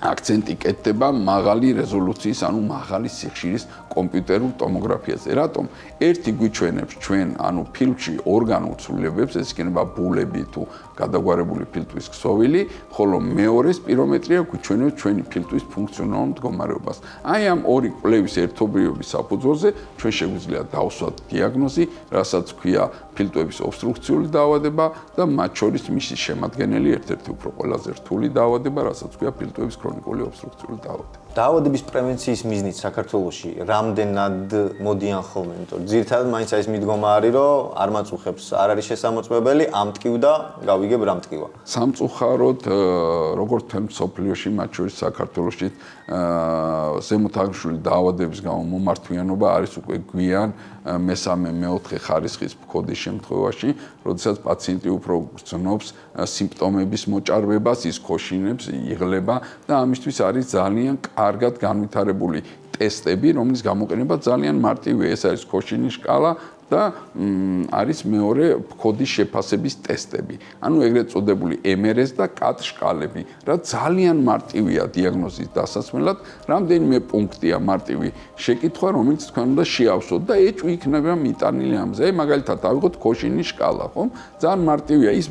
აქცენტი კეთდება მაღალი რეზოლუციის, ანუ მაღალი სიხშირის კომპიუტერულ ტომოგრაფიაზე. რატომ? ერთი გვიჩვენებს ჩვენ, ანუ ფილტვში ორგანულ ცვლილებებს, ეს იქნება ბულები თუ გადაგვარებული ფილტვის ქსოვილი, ხოლო მეორე სპირომეტრია გვიჩვენებს ჩვენი ფილტვის ფუნქციონალურ მდგომარეობას. აი ამ ორი კვლევის ერთობლიობის საფუძველზე ჩვენ შეგვიძლია დავსვათ დიაგნოზი, რასაც ქვია ფილტვების ობსტრუქციული დაავადება და მათ შორის მისი შემადგენელი ერთ-ერთი უფრო ყველაზე რთული დაავადება, რასაც ქვია ფილტვების ქრონიკული ობსტრუქციული დაავადება. დაავადების პრევენციის მიზნით საქართველოში რამდენად მოდიან ხოლმე, იმიტომ ძირითადად მაინც არის მიდგომა არის, რომ არ მაწუხებს, არ არის შესამოწმებელი, ამტკივდა, გავიგებ რა მტკივა. სამწუხაროდ, როგორც თემ სოფლიოში, მათ შორის საქართველოში ზემოთაღრიცხვული დაავადების გამო მომართვიანობა არის უკვე გვიან მესამე, მეოთხე ხარისხის ფქოდის შემთხვევაში, როდესაც პაციენტი უფრო გრძნობს სიმპტომების მოჭარბებას, ის ქოშინებს, იღლება და ამისთვის არის ძალიან კარგად განვითარებული ტესტები, რომლის გამოყენება ძალიან მარტივია, ეს არის ქოშინის შკალა და არის მეორე ფქოდის შეფასების ტესტები. ანუ ეგრეთ წოდებული MRS და CAT შკალები, რაც ძალიან მარტივია დიაგნოზის დასასმელად, რამდენიმე პუნქტია მარტივი შეკითხვა, რომელიც თქვენ უნდა შეავსოთ და ეჭვი იქნება მიტანილი ამზე. მაგალითად, ავიღოთ ქოშინის შკალა, ხო? ძალიან მარტივია, ის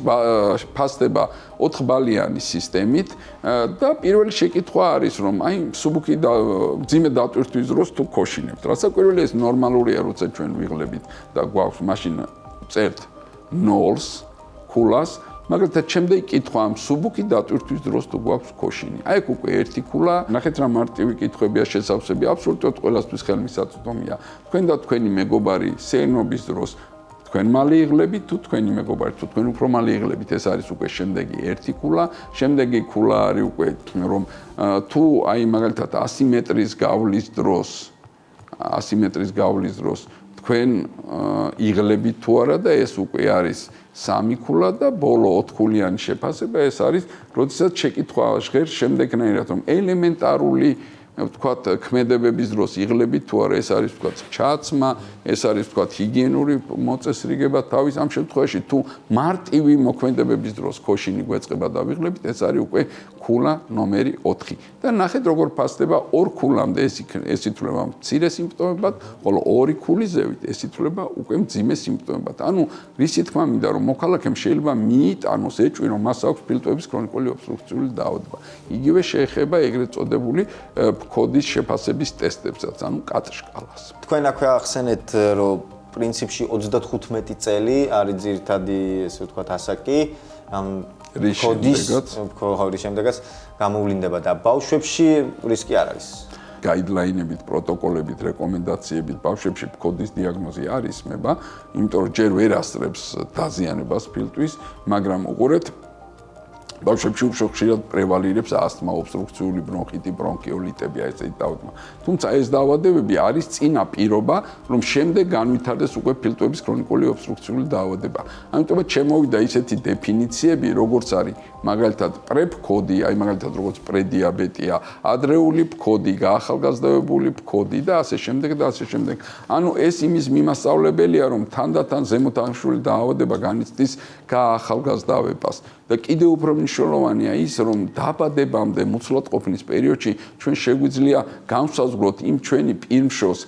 ფასდება 4 ბალიანი სისტემით და პირველი შეკითხვა არის, რომ აი მსუბუქი და მძიმე დატვირთვის დროს თუ ქოშინებთ. რასაკვირველია, ეს ნორმალურია, როცა ჩვენ ვიღლებით და გვაქვს მაშინ წერთ 0-ს, ქულას, მაგალითად შემდეგი კითხვა მსუბუქი დატვირთვის დროს თუ გვაქვს ქოშინი. აი ეგ უკვე ერთი ქულა, ნახეთ რა მარტივი კითხვებია შესავსები, აბსოლუტურად ყველასთვის ხელმისაწვდომია. თქვენ და თქვენი მეგობარი სეირნობის დროს თქვენ მალე იღლებით თუ თქვენი მეგობარი თუ თქვენ უფრო მალე იღლებით, ეს არის უკვე შემდეგი ერთი ქულა, შემდეგი ქულა არის უკვე რომ თუ აი მაგალითად 100 მეტრის გავლის დროს თქვენ იღლებით თუ არა და ეს უკვე არის სამი ქულა და ბოლო 4 ქულიანი შეფასება ეს არის, როდესაც შეკითხვა ჟღერს შემდეგნაირად, რომ ელემენტარული ვთქვათ, ქმედებების დროს იღლებით თუ არა, ეს არის ვთქვათ ჩაცმა, ეს არის ვთქვათ ჰიგიენური მოწესრიგება თავის ამ შემთხვევაში თუ მარტივი მოქმედებების დროს ქოშინი გვეწყება და ვიღლებით, ეს არის უკვე ქულა ნომერი 4. და ნახეთ როგორ ფასდება 2 ქულამდე ეს ითვლება მცირე სიმპტომებად, ხოლო 2 ქულის ზევით ეს ითვლება უკვე მძიმე სიმპტომებად. ანუ რისი თქმა მინდა, რომ მოქალაქემ შეიძლება მიიტანოს ეჭვი, რომ მას აქვს ფილტვების ქრონიკული ობსტრუქციული დაავადება. იგივე შეეხება ეგრეთ წოდებული ფქოდის შეფასების ტესტებსაც, ანუ CAT შკალას. თქვენ აქვე ახსენეთ, რომ პრინციპში 35 წელი არის ძირითადი, ესე ვთქვათ, ასაკი ამ ფქოდის შემდეგაც გამოვლინდება და ბავშვებში რისკი არ არის. გაიდლაინებით, პროტოკოლებით, რეკომენდაციებით ბავშვებში ფქოდის დიაგნოზი არ ისმება, იმიტომ რომ ჯერ ვერ ასწრებს დაზიანებას ფილტვის, მაგრამ უყურეთ ბავშვებში უფრო ხშირად პრევალირებს ასთმა, ობსტრუქციული ბრონხიტი, ბრონქიოლიტები, ესეთი დაავადება. თუმცა ეს დაავადებები არის წინა პირობა, რომ შემდეგ განვითარდეს უკვე ფილტვების ქრონიკული ობსტრუქციული დაავადება. ამიტომ შემოვიდა ისეთი დეფინიციები, როგორც არის მაგალითად პრეფქოდი, აი მაგალითად როგორც პრედიაბეტია, ადრეული ფქოდი, გაახალგაზრდებული ფქოდი და ასე შემდეგ და ასე შემდეგ. ანუ ეს იმის მიმასწავლებელია, რომ თანდათან ზემოთაღრიცხვული დაავადება განიცდის გაახალგაზრდავებას. და კიდევ უფრო მნიშვნელოვანია ის, რომ დაბადებამდე მუცლადყოფნის პერიოდში ჩვენ შეგვიძლია განსაზღვროთ იმ ჩვენი პირმშოს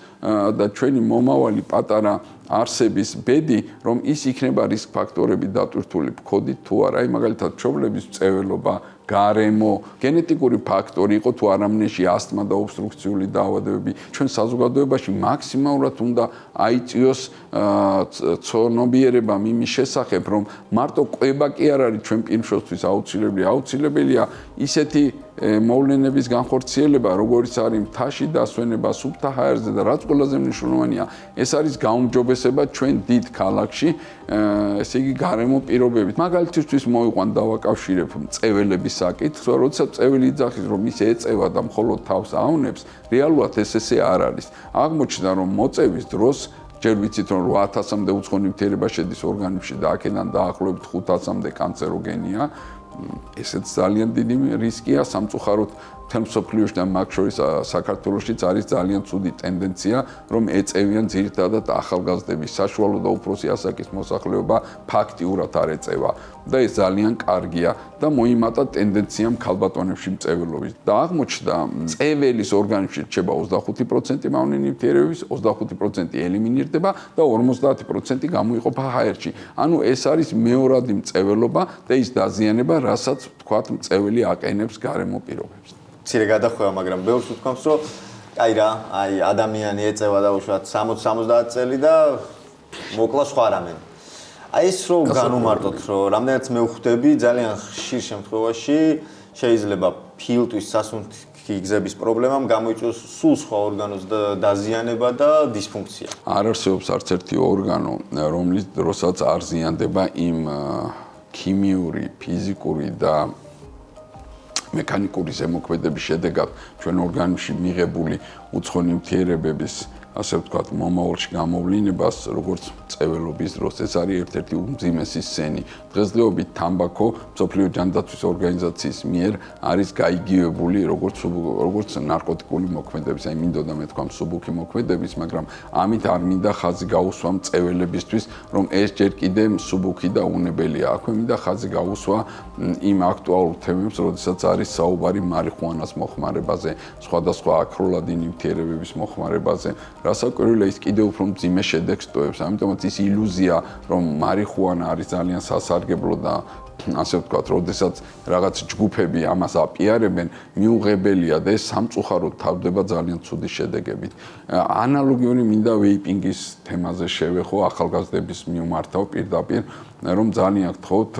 და ჩვენი მომავალი პატარა არსების ბედი, რომ ის იქნება რისკ ფაქტორები დატვირთული ფქოდით თუ არა, აი მაგალითად მშობლების მწეველობა, გარემო, გენეტიკური ფაქტორი იყო თუ არამნეში ასთმა და ობსტრუქციული დაავადებები. ჩვენ საზოგადოებაში მაქსიმალურად უნდა აიწიოს ცნობიერება იმის შესახებ, რომ მარტო კვება კი არ არის ჩვენ პირმშოსთვის აუცილებელია ისეთი მოვლენების განხორციელება, როგორიც არის მთაში დასვენება სუფთა ჰაერზე და რაც ყველაზე მნიშვნელოვანია, ეს არის გაუმჯობესება ჩვენ დიდ ქალაქში, ესე იგი გარემო პირობებით. მაგალითისთვის მოვიყვან დავაკავშირებ მწეველების საკითხს, როდესაც მწეველი იძახის, რომ ის ეწევა და მხოლოდ თავს ავნებს, რეალურად ესე არ არის. აღმოჩნდა, რომ მოწევის დროს ჯერ ვიცით, რომ 8000-მდე უცხო ნივთიერება შედის ორგანიზმში და აქედან დაახლოებით 500-მდე კანცეროგენია. ესეც ძალიან დიდი რისკია, სამწუხაროდ მთელ მსოფლიოში და მათ შორის საქართველოშიც არის ძალიან ცუდი ტენდენცია, რომ ეწევიან ძირითადად ახალგაზრდების საშუალო და უფროსი ასაკის მოსახლეობა ფაქტიურად არ ეწევა და ეს ძალიან კარგია და მოიმატა ტენდენციამ ქალბატონებში მწეველობის. და აღმოჩნდა, წეველის ორგანიზმში რჩება 25% მავნე ნივთიერებების, 25% ელიმინირდება და 50% გამოიყოფა ჰაერში. ანუ ეს არის მეორადი მწეველობა და ის დაზიანება, რასაც ვთქვათ, მწეველი აყენებს გარემო პირობებს. მცირე გადახვევა, მაგრამ ბევრს ვთქვამს, რომ აი ადამიანი ეწევა დაუშვათ 60-70 წელი და მოკლა სხვა რამე. აი ეს რომ განუმარტოთ, რომ რამდენიც მე ვხვდები, ძალიან ხშირ შემთხვევაში შეიძლება ფილტვის სასუნთქი გზების პრობლემამ გამოიწვიოს სულ სხვა ორგანოს დაზიანება და დისფუნქცია. არ არსებობს არც ერთი ორგანო, რომლის დროსაც არ ზიანდება იმ ქიმიური, ფიზიკური და მექანიკური ზემოქმედების შედეგად ჩვენ ორგანიზმში მიღებული უცხო ნივთიერებების ასე ვთქვათ, მომავალში გამოვლინებას, როგორც წეველობის დროს, ეს არის ერთ-ერთი უმძიმესი სცენი. დღესდღეობით თამბაქო მსოფლიო ჯანდაცვის ორგანიზაციის მიერ არის გაიგივებული როგორც ნარკოტიკული მოქმედების, აი მინდოდა მე თქვა მსუბუქი მოქმედების, მაგრამ ამით არ მინდა ხაზი გაუსვა მწეველებისთვის, რომ ეს ჯერ კიდევ მსუბუქი და უნებელია. აქვე მინდა ხაზი გაუსვა იმ აქტუალურ თემებს, როდესაც არის საუბარი მარიხუანას მოხმარებაზე, სხვადასხვა აქროლადი ნივთიერებების მოხმარებაზე. რასაკვირველია, ის კიდევ უფრო მძიმე შედეგს ტოვებს. ამიტომაც ის ილუზია, რომ მარიხუანა არის ძალიან სასარგებლო და ასე ვთქვათ, როდესაც რაღაც ჯგუფები ამას აპიარებენ, მიუღებელია და ეს სამწუხაროდ თავდება ძალიან ცუდი შედეგებით. ანალოგიური მინდა ვეიპინგის თემაზე შევეხო ახალგაზრდების მიმართავ პირდაპირ, რომ ძალიან გთხოვთ,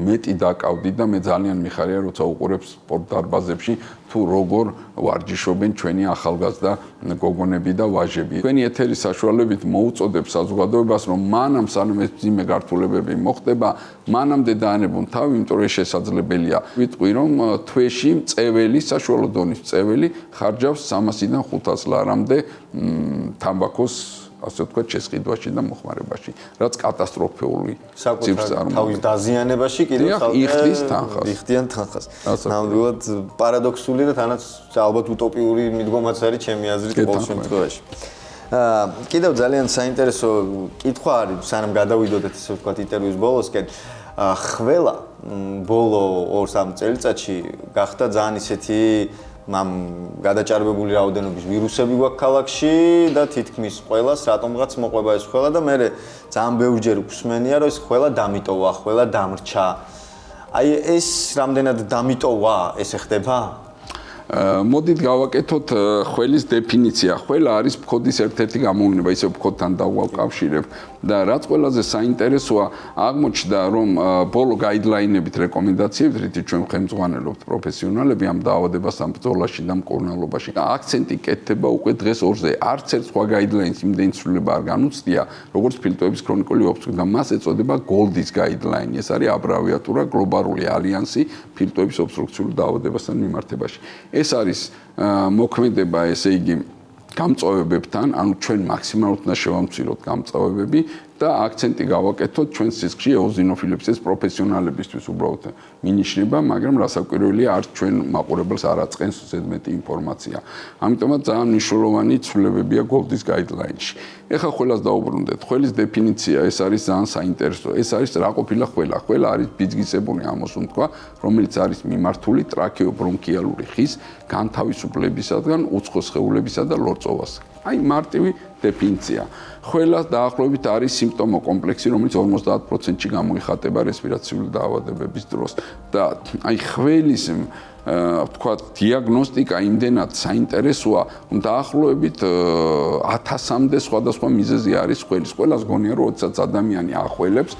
მეტი დაკავდით და მე ძალიან მიხარია, როცა უყურებ სპორტ დარბაზებში თუ როგორ ვარჯიშობენ ჩვენი ახალგაზრდა გოგონები და ვაჟები. ჩვენი ეთერის საშუალებით მოუწოდებ საზოგადოებას, რომ მანამ სანამ ეს მძიმე გართულებები მოხდება, მანამდე დაანებონ თავი, იმიტომ რომ შესაძლებელია. ვიტყვი, რომ თვეში მწეველი, საშუალო დონის მწეველი ხარჯავს 300-დან 500 ლარამდე თამბაქოს ასე ვთქვათ, შესყიდვაში და მოხმარებაში, რაც კატასტროფული ციფრს წარმოადგენს. თავის დაზიანებაში კიდევ იხდის თანხას. იხდიან თანხას. ნამდვილად პარადოქსული და თანაც ალბათუტოპიური მიდგომაც არის ჩემი აზრით ყოველ შემთხვევაში. კიდევ ძალიან საინტერესო კითხვა არის, სანამ გადავიდოდეთ ესე ვთქვათ ინტერვიუს ბოლოსკენ. ყველა ბოლო 2-3 წელიწადში გახდა ძალიან ისეთი გადაჭარბებული რაოდენობის ვირუსები გვაქვს ქალაქში და თითქმის ყველას რატომღაც მოყვება ეს ყველა და მე ძალიან ბევრჯერ ვსმენია, რომ ეს ყველა დამიტოვა, ყველა დამრჩა. აი ეს რამდენად დამიტოვა, ესე ხდება? მოდით გავაკეთოთ ხველის დეფინიცია. ხველა არის ფქოდის ერთ-ერთი გამოვლენა, ისე ფქოდთან დავაკავშირებ და რაც ყველაზე საინტერესოა, აღმოჩნდა, რომ ბოლო გაიდლაინებით, რეკომენდაციებით, რითიც ჩვენ ხელმძღვანელობთ პროფესიონალები ამ დაავადებას ამ ბრძოლაში და მკურნალობაში. აქცენტი კეთდება უკვე დღეს ორზე. არც ერთ სხვა გაიდლაინს იმდენი ცვლილება არ განუცდია, როგორც ფილტვების ქრონიკული ობსტრუქცია და მას ეწოდება Gold-ის გაიდლაინი. ეს არის აბრევიატურა გლობალური ალიანსი ფილტვების ობსტრუქციული დაავადებასთან მიმართებაში. ეს არის მოქმედება, ესე იგი, გამწვავებებთან, ანუ ჩვენ მაქსიმალურად უნდა შევამციროთ გამწვავებები და აქცენტი გავაკეთოთ ჩვენ სისხლში ეოზინოფილებს ეს პროფესიონალებისთვის უბრალოდ მინიშნება, მაგრამ რასაკვირველია არც ჩვენ მაყურებელს არ აწყენს ზედმეტი ინფორმაცია. ამიტომაც ძალიან მნიშვნელოვანი ცვლილებებია Gold-ის გაიდლაინში. ეხლა ყველას დაუბრუნდეთ. ხველის დეფინიცია, ეს არის ძალიან საინტერესო. ეს არის რა ყოფილა ხველა? ხველა არის ბიძგისებური ამოსუნთქვა, რომელიც არის მიმართული ტრაქეობრონქიალური ხის განთავისუფლებისაგან უცხო სხეულებისა და ლორწოვას. აი მარტივი დეფინიცია. ხველა დაახლოებით არის სიმპტომო კომპლექსი, რომელიც 50%-ში გამოიხატება რესპირაციული დაავადებების დროს. და აი ხველის ვთქვათ, დიაგნოსტიკა იმდენად საინტერესოა, რომ დაახლოებით 1000-მდე სხვადასხვა მიზეზი არის ხველის. ყველას გონია, რომ როდესაც ადამიანი ახველებს,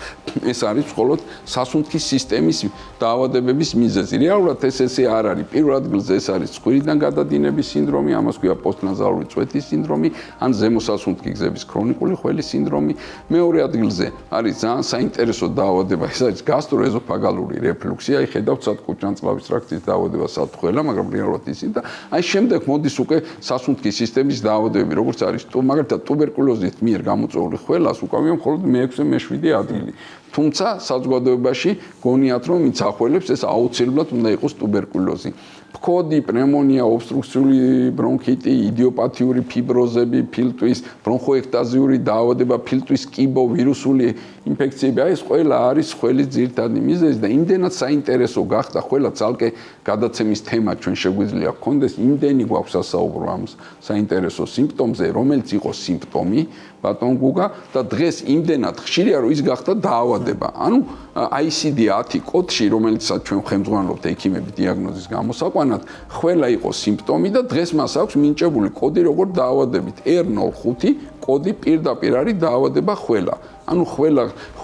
ეს არის მხოლოდ სასუნთქის სისტემის დაავადებების მიზეზი. რეალურად ესე არ არის. პირველ ადგილზე ეს არის ცხვირიდან გადადინების სინდრომი, ამას ქვია პოსტნაზალური წვეთის სინდრომი, ან ზემოსასუნთქი გზების ქრონიკული ხველის სინდრომი. მეორე ადგილზე არის ძალიან საინტერესო დაავადება, ეს არის გასტროეზოფაგალური რეფლუქსი, აი ხედავთ სათქო-ჭანწლავის ტრაქტის დაავადება სათქველა, მაგრამ რეალურად ისინი და აი შემდეგ მოდის უკვე სასუნთქის სისტემის დაავადებები, როგორც არის მაგალითად ტუბერკულოზით მიერ გამოწვეული ხველას უკავია მხოლოდ მე-6, მე-7 ადგილი. თუმცა საზოგადოებაში გონიათ, რომ ვინც ახველებს, ეს აუცილებლად უნდა იყოს ტუბერკულოზი. ფქოდი, პნევმონია, ობსტრუქციული ბრონქიტი, იდიოპათიური ფიბროზები, ფილტვის, ბრონხოექტაზიური დაავადება, ფილტვის კიბო, ვირუსული ინფექციები, აი ეს ყველა არის ხველის ძირითადი მიზეზი და იმდენად საინტერესო გახდა ყველა ცალკე გადაცემის თემა ჩვენ შეგვიძლია გქონდეს, იმდენი გვაქვს სასაუბრო ამ საინტერესო სიმპტომზე, რომელიც იყო სიმპტომი ბატონ გუგა და დღეს იმდენად ხშირია რომ ის გახდა დაავადება. ანუ ICD-10 კოდში, რომელიცაც ჩვენ ხელმძღვანელობთ ექიმები დიაგნოზის გამოსაყვანად, ყველა იყო სიმპტომი და დღეს მას აქვს მინიჭებული კოდი როგორ დაავადებით. R05 კოდი პირდაპირ არის დაავადება ყველა. ანუ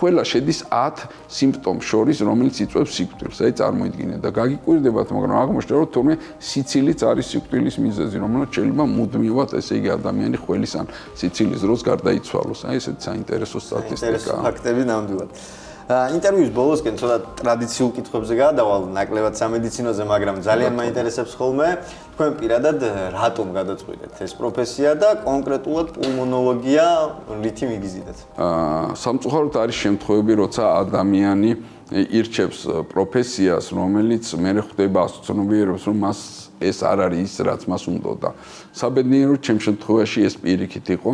ყველა შედის 10 სიმპტომს შორის, რომელიც იწვევს სიკვდილს. აი წარმოიდგინეთ და გაგიკვირდებათ, მაგრამ აღმოჩნდა რომ თურმე სიცილიც არის სიკვდილის მიზეზი, რომელსაც შეიძლება მუდმივად ესე იგი ადამიანი ხველის ან სიცილის დროს გარდაიცვალოს. აი ესეთი საინტერესო სტატისტიკაა. ფაქტები ნამდვილად. ინტერვიუს ბოლოსკენ ცოტა ტრადიციულ კითხვებზე გადავალ, ნაკლებად სამედიცინოზე, მაგრამ ძალიან მაინტერესებს ხოლმე თქვენ პირადად რატომ გადაწყვიტეთ ეს პროფესია და კონკრეტულად პულმონოლოგია რითი მიგიზიდეთ? სამწუხაროდ არის შემთხვევები, როცა ადამიანი ირჩევს პროფესიას, რომელიც მე ხვდება ასოცნობიერებს, რომ მას ეს არ არის ის, რაც მას უნდოდა. საბედნიეროდ, ჩემ შემთხვევაში ეს პირიქით იყო.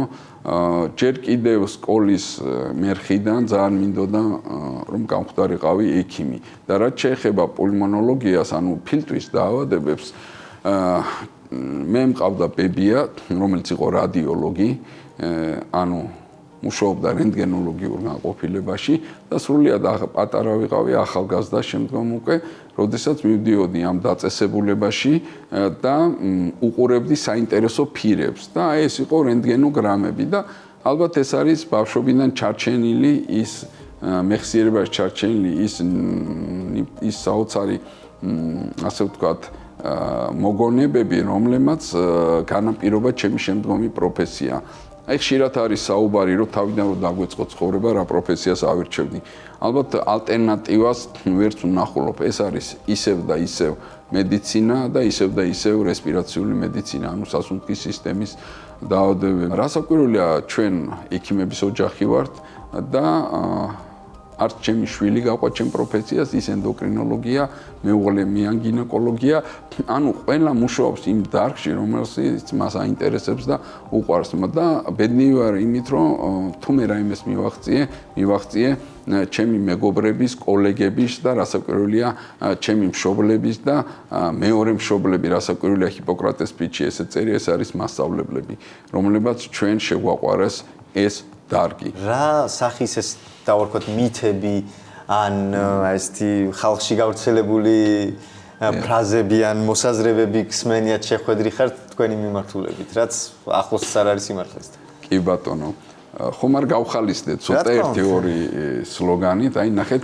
ჯერ კიდევ სკოლის მერხიდან ძალიან მინდოდა რომ გამხდარიყავი ექიმი და რაც შეეხება პულმონოლოგიას, ანუ ფილტვის დაავადებებს, მე მყავდა ბებია, რომელიც იყო რადიოლოგი, ანუ მუშაობდა რენტგენოლოგიურ განყოფილებაში და სრულიად პატარა ვიყავი ახალგაზრდა შემდგომ უკვე, როდესაც მივდიოდი ამ დაწესებულებაში და უყურებდი საინტერესო ფირებს და აი ეს იყო რენტგენოგრამები და ალბათ ეს არის ბავშვობიდან ჩარჩენილი ის მეხსიერებაში ჩარჩენილი ის საოცარი ასე ვთქვათ მოგონებები, რომლებმაც განაპირობა ჩემი შემდგომი პროფესია. აი ხშირად არის საუბარი, რომ თავიდან რომ დაგვეწყო ცხოვრება, რა პროფესიას ავირჩევდი. ალბათ ალტერნატივას ვერც ვნახულობ. ეს არის ისევ და ისევ მედიცინა და ისევ რესპირაციული მედიცინა, ანუ სასუნთქის სისტემის დაავადებები. რასაკვირველია, ჩვენ ექიმების ოჯახი ვართ და არც ჩემი შვილი გაყვა ჩემ პროფესიას, ის ენდოკრინოლოგია, მეუღლე მიან გინეკოლოგია, ანუ ყველა მუშაობს იმ დარგში, რომელსაც მას აინტერესებს და უყვარს. და ბედნიერი ვარ იმით, რომ თუ მე რაიმეს მივაღწიე ჩემი მეგობრების, კოლეგების და რასაკვირველია ჩემი მშობლების და მეორე მშობლები, რასაკვირველია ჰიპოკრატეს ფიჩი ესე წერია, ეს არის მასწავლებლები, რომლებაც ჩვენ შეგვაყვარეს ეს დარგი. რა სახის ეს დავარქვათ მითები ან ესეთი ხალხში გავრცელებული ფრაზები ან მოსაზრებები გსმენიათ შეხვედრი ხართ თქვენი მიმართულებით, რაც ახლოს არ არის სიმართლესთან. კი ბატონო. ხომ არ გავხალისდეთ ცოტა ერთი-ორი სლოგანით, აი ნახეთ,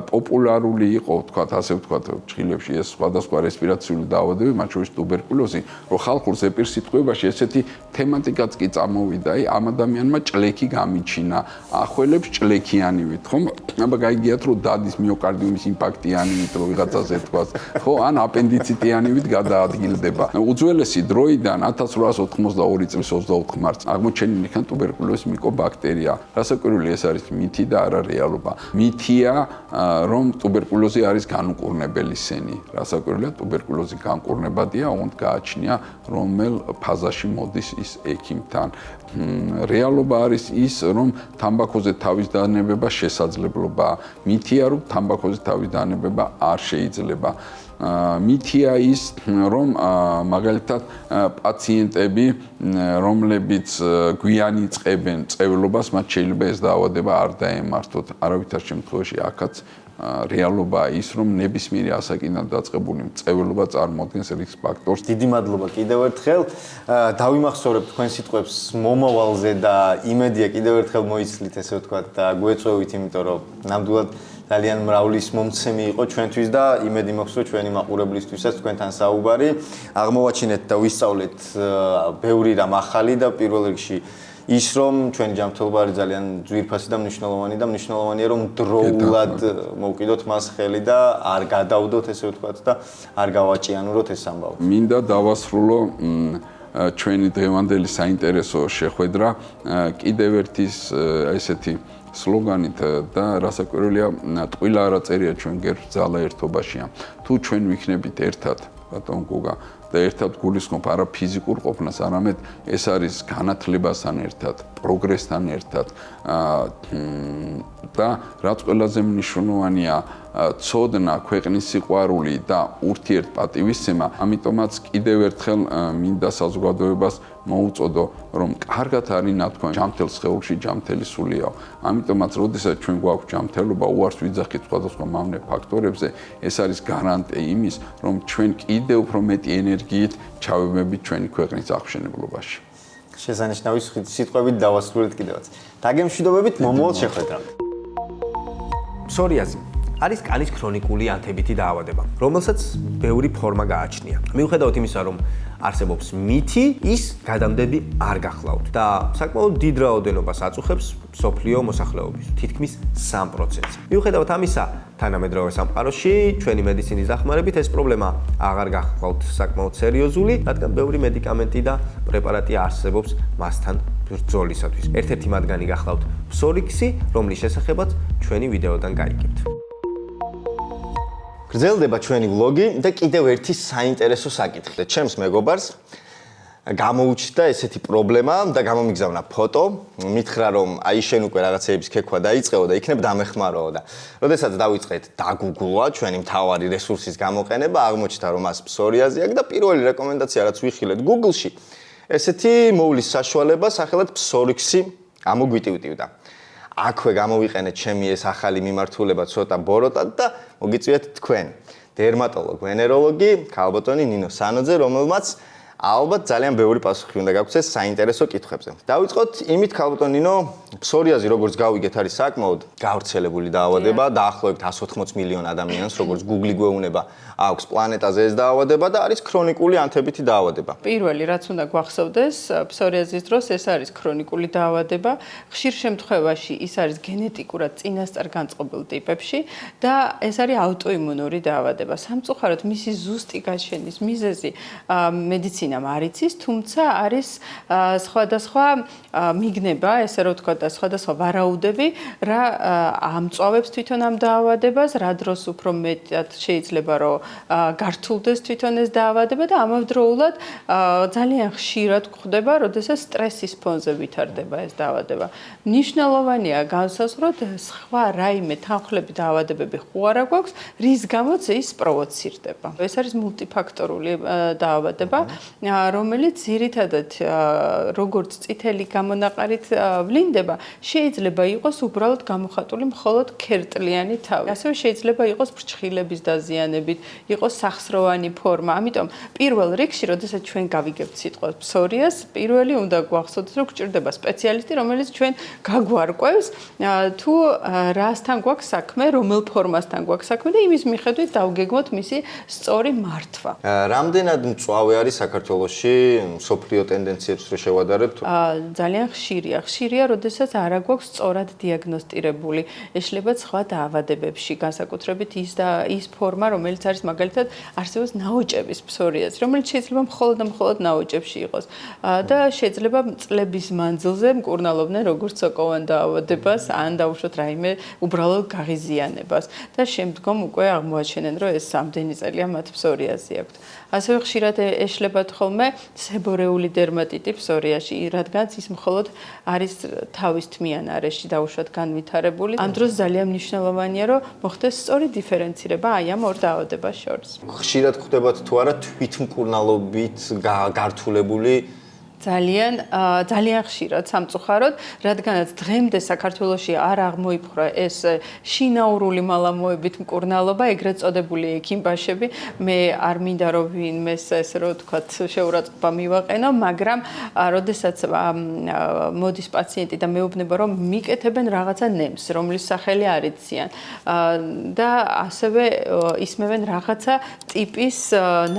პოპულარული იყო, ვთქვათ, ასე ვთქვათ, ჭხილებში ეს სხვადასხვა რესპირაციული დაავადებები, მათ შორის ტუბერკულოზი, რომ ხალხურ ზეპირსიტყვებაში ესეთი თემატიკაც კი წამოვიდა, აი ამ ადამიანმა ჭლექი გამიჩინა, ახველებს ჭლექიანივით, ხომ? აბა გაიგიათ, რომ დადის მიოკარდიუმის ინფარქტიანივით, რომ ვიღაცაზე თქვას, ხო, ან აპენდიციტიანივით გადაადგილდება. უძველესი დროიდან 1882 წლის 24 მარტს აღმოჩენილი იქნა ტუბერკულოზის მიკობაქტერია. რასაკვირველია, ეს არის მითი და არა რეალობა. მითია, რომ ტუბერკულოზი არის განუკურნებელი სენი. რასაკვირველია, ტუბერკულოზი განკურნებადია, ოღონდ გააჩნია რომელ ფაზაში მოდის ის ექიმთან. რეალობა არის ის, რომ თამბაქოზე თავის დანებება შესაძლებლობაა. მითია, რომ თამბაქოზე თავის დანებება არ შეიძლება. მითია ის, რომ მაგალითად პაციენტები, რომლებიც გვიანი წებენ წევლობას, მათ შეიძლება ეს დაავადება არ დაემართოთ. არავითარ შემთხვევაში აქაც რეალობაა ის, რომ ნებისმიერი ასაკიდან დაწყებული მწევლობა წარმოადგენს რისკ ფაქტორს. დიდი მადლობა კიდევ ერთხელ. დავიმახსოვრებ თქვენ სიტყვებს მომავალზე და იმედია კიდევ ერთხელ მოიცლით, ესე ვთქვათ, და გვეწვევით, იმიტომ რომ ნამდვილად ძალიან მრავლის მომცემი იყო ჩვენთვის და იმედი მაქვს, რომ ჩვენი მაყურებლისთვისაც თქვენთან საუბარი აღმოვაჩინეთ და ვისწავლეთ ბევრი რამ ახალი და პირველ რიგში ის რომ ჩვენი ჯანმრთელობა არის ძალიან ძვირფასი და მნიშვნელოვანია რომ დროულად მოვყიდოთ მას ხელი და არ გადავდოთ ესე ვთქვათ და არ გავაჭიანუროთ ეს ამბავი. მინდა დავასრულო ჩვენი დღევანდელი საინტერესო შეხვედრა კიდევ ერთის ესეთი სლოგანით და რასაკვირველია, ტყუილა არ აწერია ჩვენ გერბს ძალა ერთობაშია. თუ ჩვენ ვიქნებით ერთად ბატონ გოგა და ერთად გულისხმობ არა ფიზიკურ ყოფნას, არამედ ეს არის განათლებასთან ერთად, პროგრესთან ერთად და რაც ყველაზე მნიშვნელოვანია ცოდნა, ქვეყნის სიყვარული და ურთიერთპატივისცემა. ამიტომაც კიდევ ერთხელ მინდა საზოგადოებას მოუწოდო, რომ კარგად არის ნათქვამი ჯანმრთელ სხეულში ჯანმრთელი სულიაო. ამიტომაც, როდესაც ჩვენ გვაქვს ჯანმრთელობა, უარს ვიძახით სხვადასხვა მავნე ფაქტორებზე, ეს არის გარანტია იმის, რომ ჩვენ კიდევ უფრო მეტი ენერგიით ჩავებებით ჩვენი ქვეყნის აღშენებლობაში. შესანიშნავი სიტყვებით დავასრულეთ კიდევაც. დაგემშვიდობებით მომავალ შეხვედრამდე. ფსორიაზი არის კანის ქრონიკული ანთებითი დაავადება, რომელსაც ბევრი ფორმა გააჩნია. მიუხედავად იმისა, რომ არსებობს მითი, ის გადამდები არ გახლავთ და საკმაოდ დიდ რაოდენობას აწუხებს მსოფლიო მოსახლეობის, თითქმის 3%-ს. მიუხედავად ამისა, თანამედროვე სამყაროში ჩვენი მედიცინის დახმარებით ეს პრობლემა აღარ გახლავთ საკმაოდ სერიოზული, რადგან ბევრი მედიკამენტი და პრეპარატი არსებობს მასთან ბრძოლისათვის. ერთ-ერთი მათგანი გახლავთ ფსორიქსი, რომლის შესახებაც ჩვენი ვიდეოდან გაიგებთ. გრძელდება ჩვენი ვლოგი და კიდევ ერთი საინტერესო საკითხი. ჩემს მეგობარს გამოუჩნდა ესეთი პრობლემა და გამომიგზავნა ფოტო, მითხრა რომ აი შენ უკვე რაღაცეების ქექვა დაიწყეო და იქნებ დამეხმაროო და როდესაც დავიწყეთ დაგუგლვა ჩვენი მთავარი რესურსის გამოყენება, აღმოჩნდა რომ მას ფსორიაზი აქვს და პირველი რეკომენდაცია რაც ვიხილეთ Google-ში, ესეთი მოვლის საშუალება სახელად ფსორიქსი ამოგვიტივტივდა. აქვე გამოვიყენეთ ჩემი ეს ახალი მიმართულება ცოტა ბოროტად და მოგიწვიეთ თქვენ დერმატოლოგ, ვენეროლოგი, ქალბატონი ნინო სანოძე, რომელმაც ალბათ ძალიან ბევრი პასუხი უნდა გაგვცეს საინტერესო კითხვებზე. დავიწყოთ იმით, ქალბატონ ნინო, ფსორიაზი როგორც გავიგეთ არის საკმაოდ გავრცელებული დაავადება, დაახლოებით 180 მილიონ ადამიანს, როგორც Google გვეუბნება, აქვს პლანეტაზე ეს დაავადება და არის ქრონიკული ანთებითი დაავადება. პირველი რაც უნდა გვახსოვდეს, ფსორიაზის დროს ეს არის ქრონიკული დაავადება. ხშირ შემთხვევაში ის არის გენეტიკურად წინასწარ განწყობილ ტიპებში და ეს არის აუტოიმუნური დაავადება. სამწუხაროდ მისი ზუსტი გაჩენის მიზეზი მედიცინამ არ იცის, თუმცა არის სხვადასხვა მიგნება, ესე რომ ვთქვათ, და სხვადასხვა ვარაუდები, რა ამწვავებს თვითონ ამ დაავადებას, რა დროს უფრო მეტად შეიძლება რომ გართულდეს თვითონ ეს დაავადება და ამავდროულად ძალიან ხშირად გვხვდება, როდესაც სტრესის ფონზე ვითარდება ეს დაავადება. მნიშვნელოვანია განსაზღვროთ სხვა რაიმე თანხლები დაავადებები ხო არა გვაქვს, რის გამოც ის პროვოცირდება. ეს არის მულტიფაქტორული დაავადება, რომელიც ძირითადად როგორც წითელი გამონაყარით ვლინდება, შეიძლება იყოს უბრალოდ გამოხატული მხოლოდ ქერტლიანი თავი. ასევე შეიძლება იყოს ფრჩხილების დაზიანებით, იყოს სახსროვანი ფორმა. ამიტომ პირველ რიგში, როდესაც ჩვენ გავიგებთ სიტყვას ფსორიას, პირველი უნდა გვახსოვდეს, რომ გვჭირდება სპეციალისტი, რომელიც ჩვენ გაგვარკვევს, თუ რასთან გვაქვს საქმე, რომელ ფორმასთან გვაქვს საქმე და იმის მიხედვით დავგეგმოთ მისი სწორი მართვა. რამდენად მწვავე არის საქართველოში მსოფლიო ტენდენციებს რო შევადარებთ? ძალიან ხშირია. ხშირია, როდესაც არ აქვს სწორად დიაგნოსტირებული. ეშლება სხვა დაავადებებში, განსაკუთრებით ის ფორმა, რომელიც არის მაგალითად არსებობს ნაოჭების ფსორიაზი, რომელიც შეიძლება მხოლოდ და მხოლოდ ნაოჭებში იყოს და შეიძლება წლების მანძილზე მკურნალობდნენ როგორც სოკოვან დაავადებას, ან დაუშვათ რაიმე უბრალოდ გაღიზიანებას და შემდგომ უკვე აღმოაჩენენ, რომ ეს ამდენი წელია მათ ფსორიაზი აქვთ. ასევე ხშირად ეშლებათ ხოლმე სებორეული დერმატიტი ფსორიაში, რადგანაც ის მხოლოდ არის თავის თმიან არეში დაუშვათ განვითარებული. ამ დროს ძალიან მნიშვნელოვანია, რომ მოხდეს სწორი დიფერენცირება აი ამ ორ დაავადებას შორის. ხშირად გვხვდებათ თუ არა თვითმკურნალობით გართულებული ძალიან ხშირად სამწუხაროდ, რადგანაც დღემდე საქართველოში არ აღმოიფხვრა ეს შინაურული მალამოებით მკურნალობა, ეგრეთ წოდებული ექიმბაშები. მე არ მინდა რომ ვინმეს ესე რომ ვთქვათ შეურაცხყოფა მივაყენო, მაგრამ როდესაც მოდის პაციენტი და მეუბნება რომ მიკეთებენ რაღაცა ნემს, რომლის სახელი არ იციან და ასევე ისმევენ რაღაცა ტიპის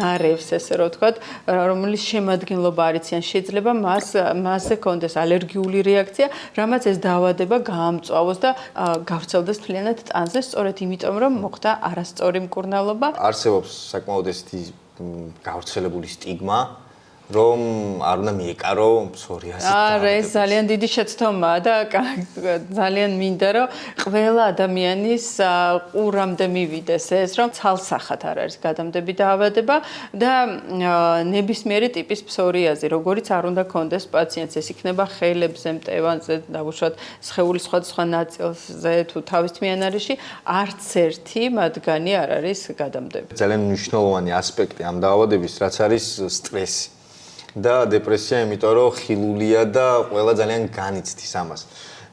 ნარევს, ესე რომ ვთქვათ, რომლის შემადგენლობა არ იციან, შეიძლება მასზე კონდეს ალერგიული რეაქცია, რამაც ეს დაავადება გაამწვავოს და გავრცელდეს მთლიანად ტანზე, სწორედ იმიტომ, რომ მოხდა არასწორი მკურნალობა. არსებობს საკმაოდ ესეთი გავრცელებული სტიგმა, რომ არ უნდა მიეკარო psoriasis. არა, ეს ძალიან დიდი შეცდომაა და ძალიან მინდა რომ ყველა ადამიანის ყურამდე მივიდეს ეს, რომ ცალსახად არ არის გადამდები დაავადება და ნებისმიერი ტიპის psoriasis, როგორიც არ უნდა კონდეს პაციენტს, ეს იქნება ხელებზე, მტევანზე, დაუშვათ სხეულის სხვადასხვა ნაწილზე თუ თავის თმიანარეში, არც ერთი მათგანი არ არის გადამდები. ძალიან მნიშვნელოვანი ასპექტი ამ დაავადების, რაც არის სტრესი და დეპრესია, იმიტომ რომ ხილულია და ყველა ძალიან განიცდის ამას.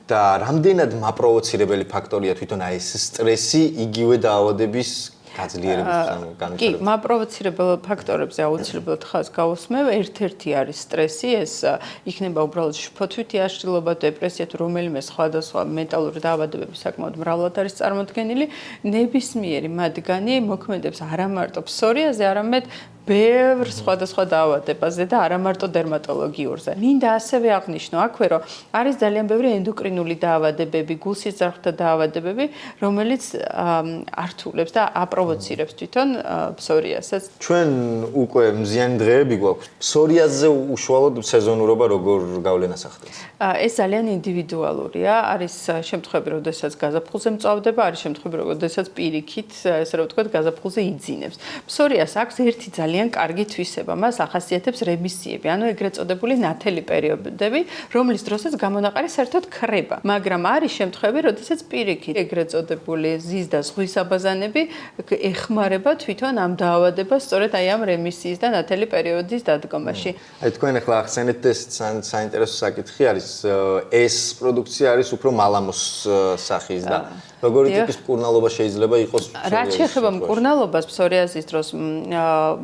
და რამდენად მაპროვოცირებელი ფაქტორია თვითონ აი ეს სტრესი იგივე დაავადების გაძლიერების განვითარებას. კი, მაპროვოცირებელ ფაქტორებზე აუცილებლად ხაზს გავუსმევ. ერთ-ერთი არის სტრესი, ეს იქნება უბრალოდ შფოთვითი აშლილობა, დეპრესია თუ რომელიმე სხვადასხვა მენტალური დაავადებები საკმაოდ მრავლად არის წარმოდგენილი. ნებისმიერი მათგანი მოქმედებს არა მარტო psoriasis-ზე, არამედ ბევრ სხვადასხვა დაავადებაზე და არა მარტო დერმატოლოგიურზე. მინდა ასევე აღნიშნო აქვე, რომ არის ძალიან ბევრი ენდოკრინული დაავადებები, გულსისძარღვთა დაავადებები, რომელიც ართულებს და აპროვოცირებს თვითონ psoriasis-ს. ჩვენ უკვე მზიანი დღეები გვაქვს. psoriasis-ზე უშუალოდ სეზონურობა როგორ გავლენას ახდენს? ეს ძალიან ინდივიდუალურია. არის შემთხვევები, როდესაც გაზაფხულზე მწვავდება, არის შემთხვევები, როდესაც პირიქით, ესე რომ ვთქვათ, გაზაფხულზე იძინებს. psoriasis აქვს ერთი ძალიან კარგი თვისება, მას ახასიათებს რემისიები, ანუ ეგრეთ წოდებული ნათელი პერიოდები, რომლის დროსაც გამონაყარი საერთოდ ქრება. მაგრამ არის შემთხვევები, როდესაც პირიქით ეგრეთ წოდებული ზის და ზღვის აბაზანები ეხმარება თვითონ ამ დაავადებას, სწორედ აი ამ რემისიის და ნათელი პერიოდის დადგომაში. აი თქვენ ახლა ახსენეთ ეს საინტერესო საკითხი არის, ეს პროდუქცია არის უფრო მალამოს სახის და როგორი ტიპის მკურნალობა შეიძლება იყოს? რაც შეეხება მკურნალობას psoriasis-ის დროს,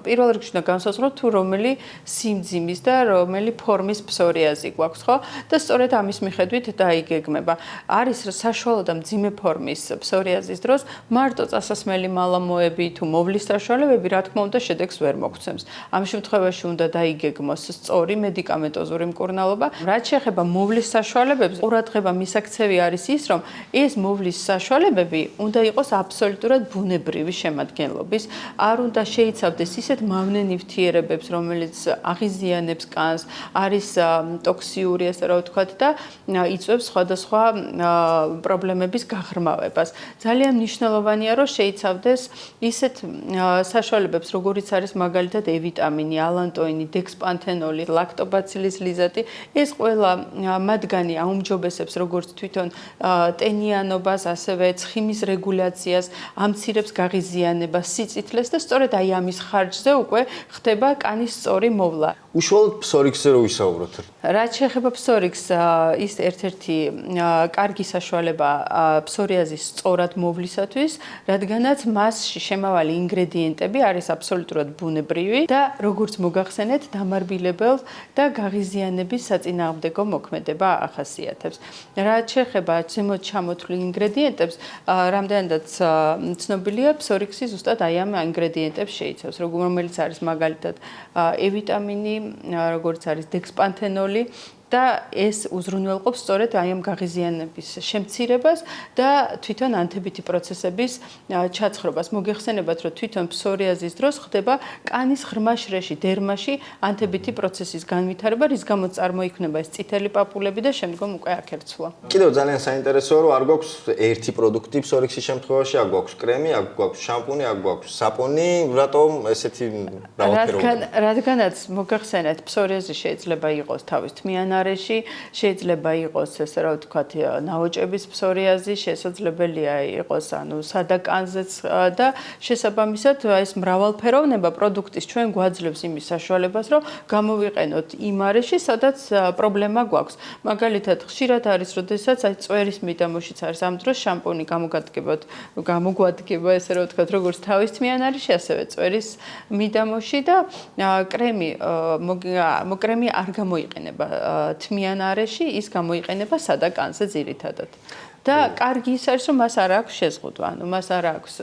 პირველ რიგში უნდა განსაზღვროთ თუ რომელი სიმძიმის და რომელი ფორმის psoriasis გვაქვს, ხო? და სწორედ ამის მიხედვით დაიგეგმება. არის საშუალო და მძიმე ფორმის psoriasis-ის დროს მარტო წასასმელი მალამოები თუ მოვლის საშუალებები, რა თქმა უნდა, შედეგს ვერ მოგცემს. ამ შემთხვევაში უნდა დაიგეგმოს სწორი მედიკამენტოზური მკურნალობა. რაც შეეხება მოვლის საშუალებებს, ყურადღება მისაქცევი არის ის, რომ ეს მოვლის საშუალებები უნდა იყოს აბსოლუტურად ბუნებრივი შემადგენლობის, არ უნდა შეიცავდეს ისეთ მავნე ნივთიერებებს, რომელიც აღიზიანებს კანს, არის ტოქსიური, ასე რომ ვთქვათ და იწვევს სხვადასხვა პრობლემების გაღრმავებას. ძალიან მნიშვნელოვანია, რომ შეიცავდეს ისეთ საშუალებებს, როგორიც არის მაგალითად E ვიტამინი, ალანტოინი, დექსპანთენოლი, ლაქტობაცილის ლიზატი. ეს ყველა მათგანი აუმჯობესებს როგორც თვითონ ტენიანობას, ასევე ცხიმის რეგულაციას, ამცირებს გაღიზიანებას, სიცითლეს და სწორედ აი ამის ხარჯზე უკვე ხდება კანის სწორი მოვლა. უშუალოდ psoriasis-ზე რო ვისაუბროთ. რაც შეეხება psoriasis-ს, ის ერთ-ერთი კარგი საშუალება psoriasis-ის სწორად მოვლისათვის, რადგანაც მასში შემავალი ინგრედიენტები არის აბსოლუტურად ბუნებრივი და როგორც მოგახსენეთ, დამარბილებელ და გაღიზიანების საწინააღმდეგო მოქმედება ახასიათებს. რაც შეეხება ზემოთ ჩამოთვლილ ინგრედიენტებს, რამდენადაც ცნობილია, psoriasis-ი ზუსტად აი ამ ინგრედიენტებს შეიცავს, რომელიც არის მაგალითად E ვიტამინი, როგორც არის დექსპანთენოლი და ეს უზრუნველყოფს სწორედ აი ამ გაღიზიანების შემცირებას და თვითონ ანთებითი პროცესების ჩაცხრობას. მოგეხსენებათ, რომ თვითონ psoriasis-ის დროს ხდება კანის ღრმა შრეში, დერმაში ანთებითი პროცესის განვითარება, რის გამოც წარმოიქმნება ეს წითელი პაპულები და შემდგომ უკვე აქერცვლა. კიდევ ძალიან საინტერესოა, რომ არ გვაქვს ერთი პროდუქტი psoriasis-ის შემთხვევაში, აქ გვაქვს კრემი, აქ გვაქვს შამპუნი, აქ გვაქვს საპონი, რატომ ესეთი მრავალფეროვნება? რადგანაც მოგახსენეთ, psoriasis შეიძლება იყოს თავის თმიანარეში, შეიძლება იყოს ესე რა ვთქვათ, ნაოჭების psoriasis, შესაძლებელია იყოს ანუ სადა კანზეც და შესაბამისად ეს მრავალფეროვნება პროდუქტის ჩვენ გვაძლევს იმის საშუალებას, რომ გამოვიყენოთ იმ არეში, სადაც პრობლემა გვაქვს. მაგალითად, ხშირად არის, როდესაც აი წვერის მიდამოშიც არის ამ დროს შამპუნი გამოგვადგება ესე რა ვთქვათ, როგორც თავის თმიანარეში, ასევე წვერის მიდამოში და კრემი არ გამოიყენება თმიან არეში, ის გამოიყენება სადა კანზე ძირითადად. და კარგი ის არის, რომ მას არ აქვს შეზღუდვა. ანუ მას არ აქვს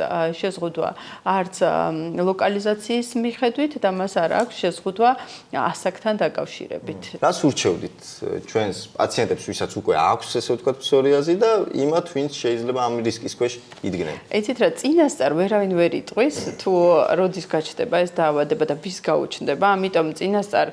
შეზღუდვა არც ლოკალიზაციის მიხედვით და მას არ აქვს შეზღუდვა ასაკთან დაკავშირებით. რას ურჩევდით ჩვენს პაციენტებს, ვისაც უკვე აქვს ესე ვთქვათ ფსორიაზი და იმათ, ვინც შეიძლება ამ რისკის ქვეშ იდგნენ? იცით რა, წინასწარ ვერავინ ვერ იტყვის თუ როდის გაჩნდება ეს დაავადება და ვის გაუჩნდება, ამიტომ წინასწარ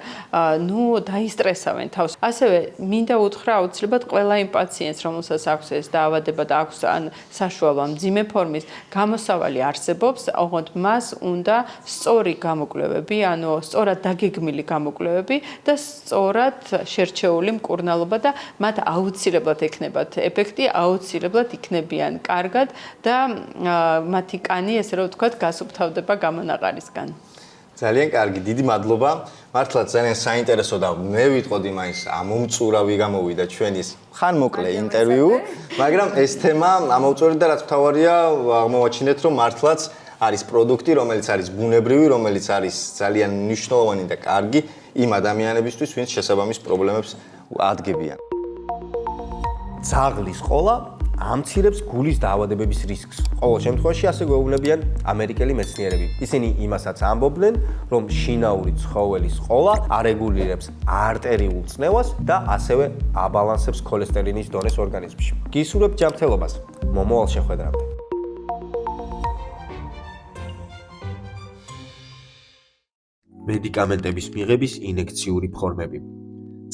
დაისტრესავენ თავს. ასევე მინდა უთხრა აუცილებლად ყველა იმ პაციენტს, რომელსაც აქვს ეს დაავადება და აქვს ან საშუალო ან მძიმე ფორმის გამოსავალი არსებობს, ოღონდ მას უნდა სწორი გამოკვლევები, ანუ სწორად დაგეგმილი გამოკვლევები და სწორად შერჩეული მკურნალობა და მათ აუცილებლად ექნებათ ეფექტი, აუცილებლად იქნებიან კარგად და მათი კანი, ესე რომ ვთქვათ, გასუფთავდება გამონაყარისგან. ძალიან კარგი, დიდი მადლობა. მართლაც ძალიან საინტერესო და მე ვიტყოდი მაინც ამომწურავი გამოვიდა ჩვენი ხანმოკლე ინტერვიუ, მაგრამ ეს თემა ამოვწურდა და რაც მთავარია, აღმოვაჩინეთ, რომ მართლაც არის პროდუქტი, რომელიც არის ბუნებრივი, რომელიც არის ძალიან მნიშვნელოვანი და კარგი იმ ადამიანებისთვის, ვინც შესაბამის პრობლემებს ადგენენ. ძაღლის ყოლა ამცირებს გულის დაავადებების რისკს. ყოველ შემთხვევაში ასე გვეუბნებიან ამერიკელი მეცნიერები. ისინი იმასაც ამბობდნენ, რომ შინაური ცხოველის ყოლა არეგულირებს არტერიულ წნევას და ასევე აბალანსებს ქოლესტერინის დონეს ორგანიზმში. გისურვებთ ჯანმრთელობას. მომავალ შეხვედრამდე. მედიკამენტების მიღების ინექციური ფორმები.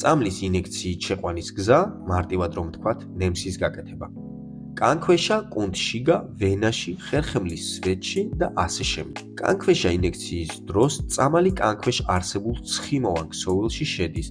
წამლის ინექციით შეყვანის გზა, მარტივად რომ ვთქვათ, ნემსის გაკეთება. კანქვეშა, კუნთშიგა, ვენაში, ხერხემლის სვეტში და ასე შემდეგ. კანქვეშა ინექციის დროს წამალი კანქვეშ არსებულ ცხიმოვან ქსოვილში შედის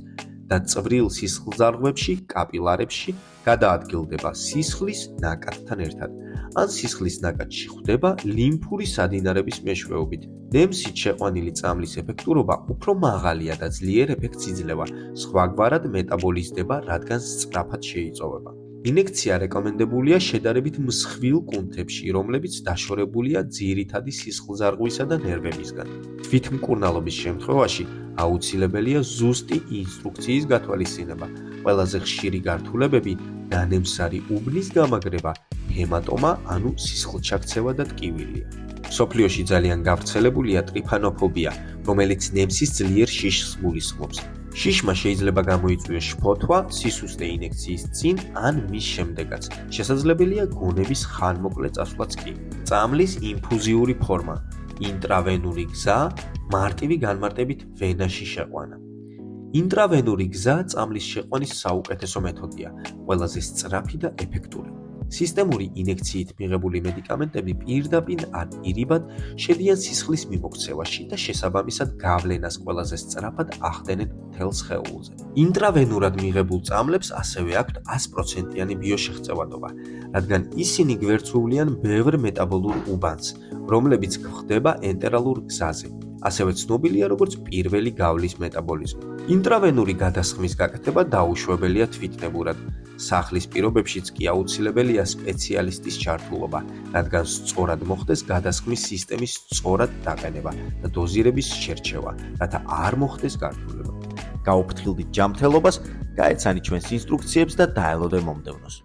და წვრილ სისხლძარღვებში, კაპილარებში გადაადგილდება სისხლის ნაკადთან ერთად. ან სისხლის ნაკადში ხვდება ლიმფური სადინარების მეშვეობით. ნემსით შეყვანილი წამლის ეფექტურობა უფრო მაღალია და ძლიერ ეფექტს იძლევა, სხვაგვარად მეტაბოლიზდება, რადგან სწრაფად შეიწოვება. ინექცია რეკომენდებულია შედარებით მსხვილ კუნთებში, რომლებიც დაშორებულია ძირითადი სისხლძარღვისა და ნერვებისგან. თვითმკურნალობის შემთხვევაში აუცილებელია ზუსტი ინსტრუქციის გათვალისწინება. ყველაზე ხშირი გართულებები დანემსარი უბნის გამაგრება, ჰემატომა, ანუ სისხლჩაქცევა და ტკივილია. მსოფლიოში ძალიან გავრცელებულია ტრიფანოფობია, რომელიც ნემსის ძლიერ შიშს გულისხმობს. შიშმა შეიძლება გამოიწვიოს შფოთვა, სისუსტე ინექციის წინ ან მის შემდეგაც. შესაძლებელია გონების ხანმოკლე წასვლაც კი. წამლის ინფუზიური ფორმა, ინტრავენური გზა, მარტივი განმარტებით ვენაში შეყვანა. ინტრავენური გზა წამლის შეყვანის საუკეთესო მეთოდია, ყველაზე სწრაფი და ეფექტური. სისტემური ინექციით მიღებული მედიკამენტები პირდაპირ ან ირიბად შედიან სისხლის მიმოქცევაში და შესაბამისად გავლენას ყველაზე სწრაფად ახდენენ მთელ სხეულზე. ინტრავენურად მიღებულ წამლებს ასევე აქვთ 100%-იანი ბიოშეღწევადობა, რადგან ისინი გვერდსუვლიან ბევრ მეტაბოლურ უბანს, რომლებიც გვხდება ენტერალურ გზაზე. ასევე ცნობილია როგორც პირველი გავლის მეტაბოლიზმი. ინტრავენური გადასხმის გაკეთება დაუშვებელია თვითნებურად. სახლის პირობებშიც კი აუცილებელია სპეციალისტის ჩართულობა, რადგან სწორად მოხდეს გადასხმის სისტემის სწორად დაყენება და დოზირების შერჩევა, რათა არ მოხდეს გართულება. გაუფრთხილდით ჯანმრთელობას, გაეცანით ჩვენს ინსტრუქციებს და დაელოდე მომდევნოს.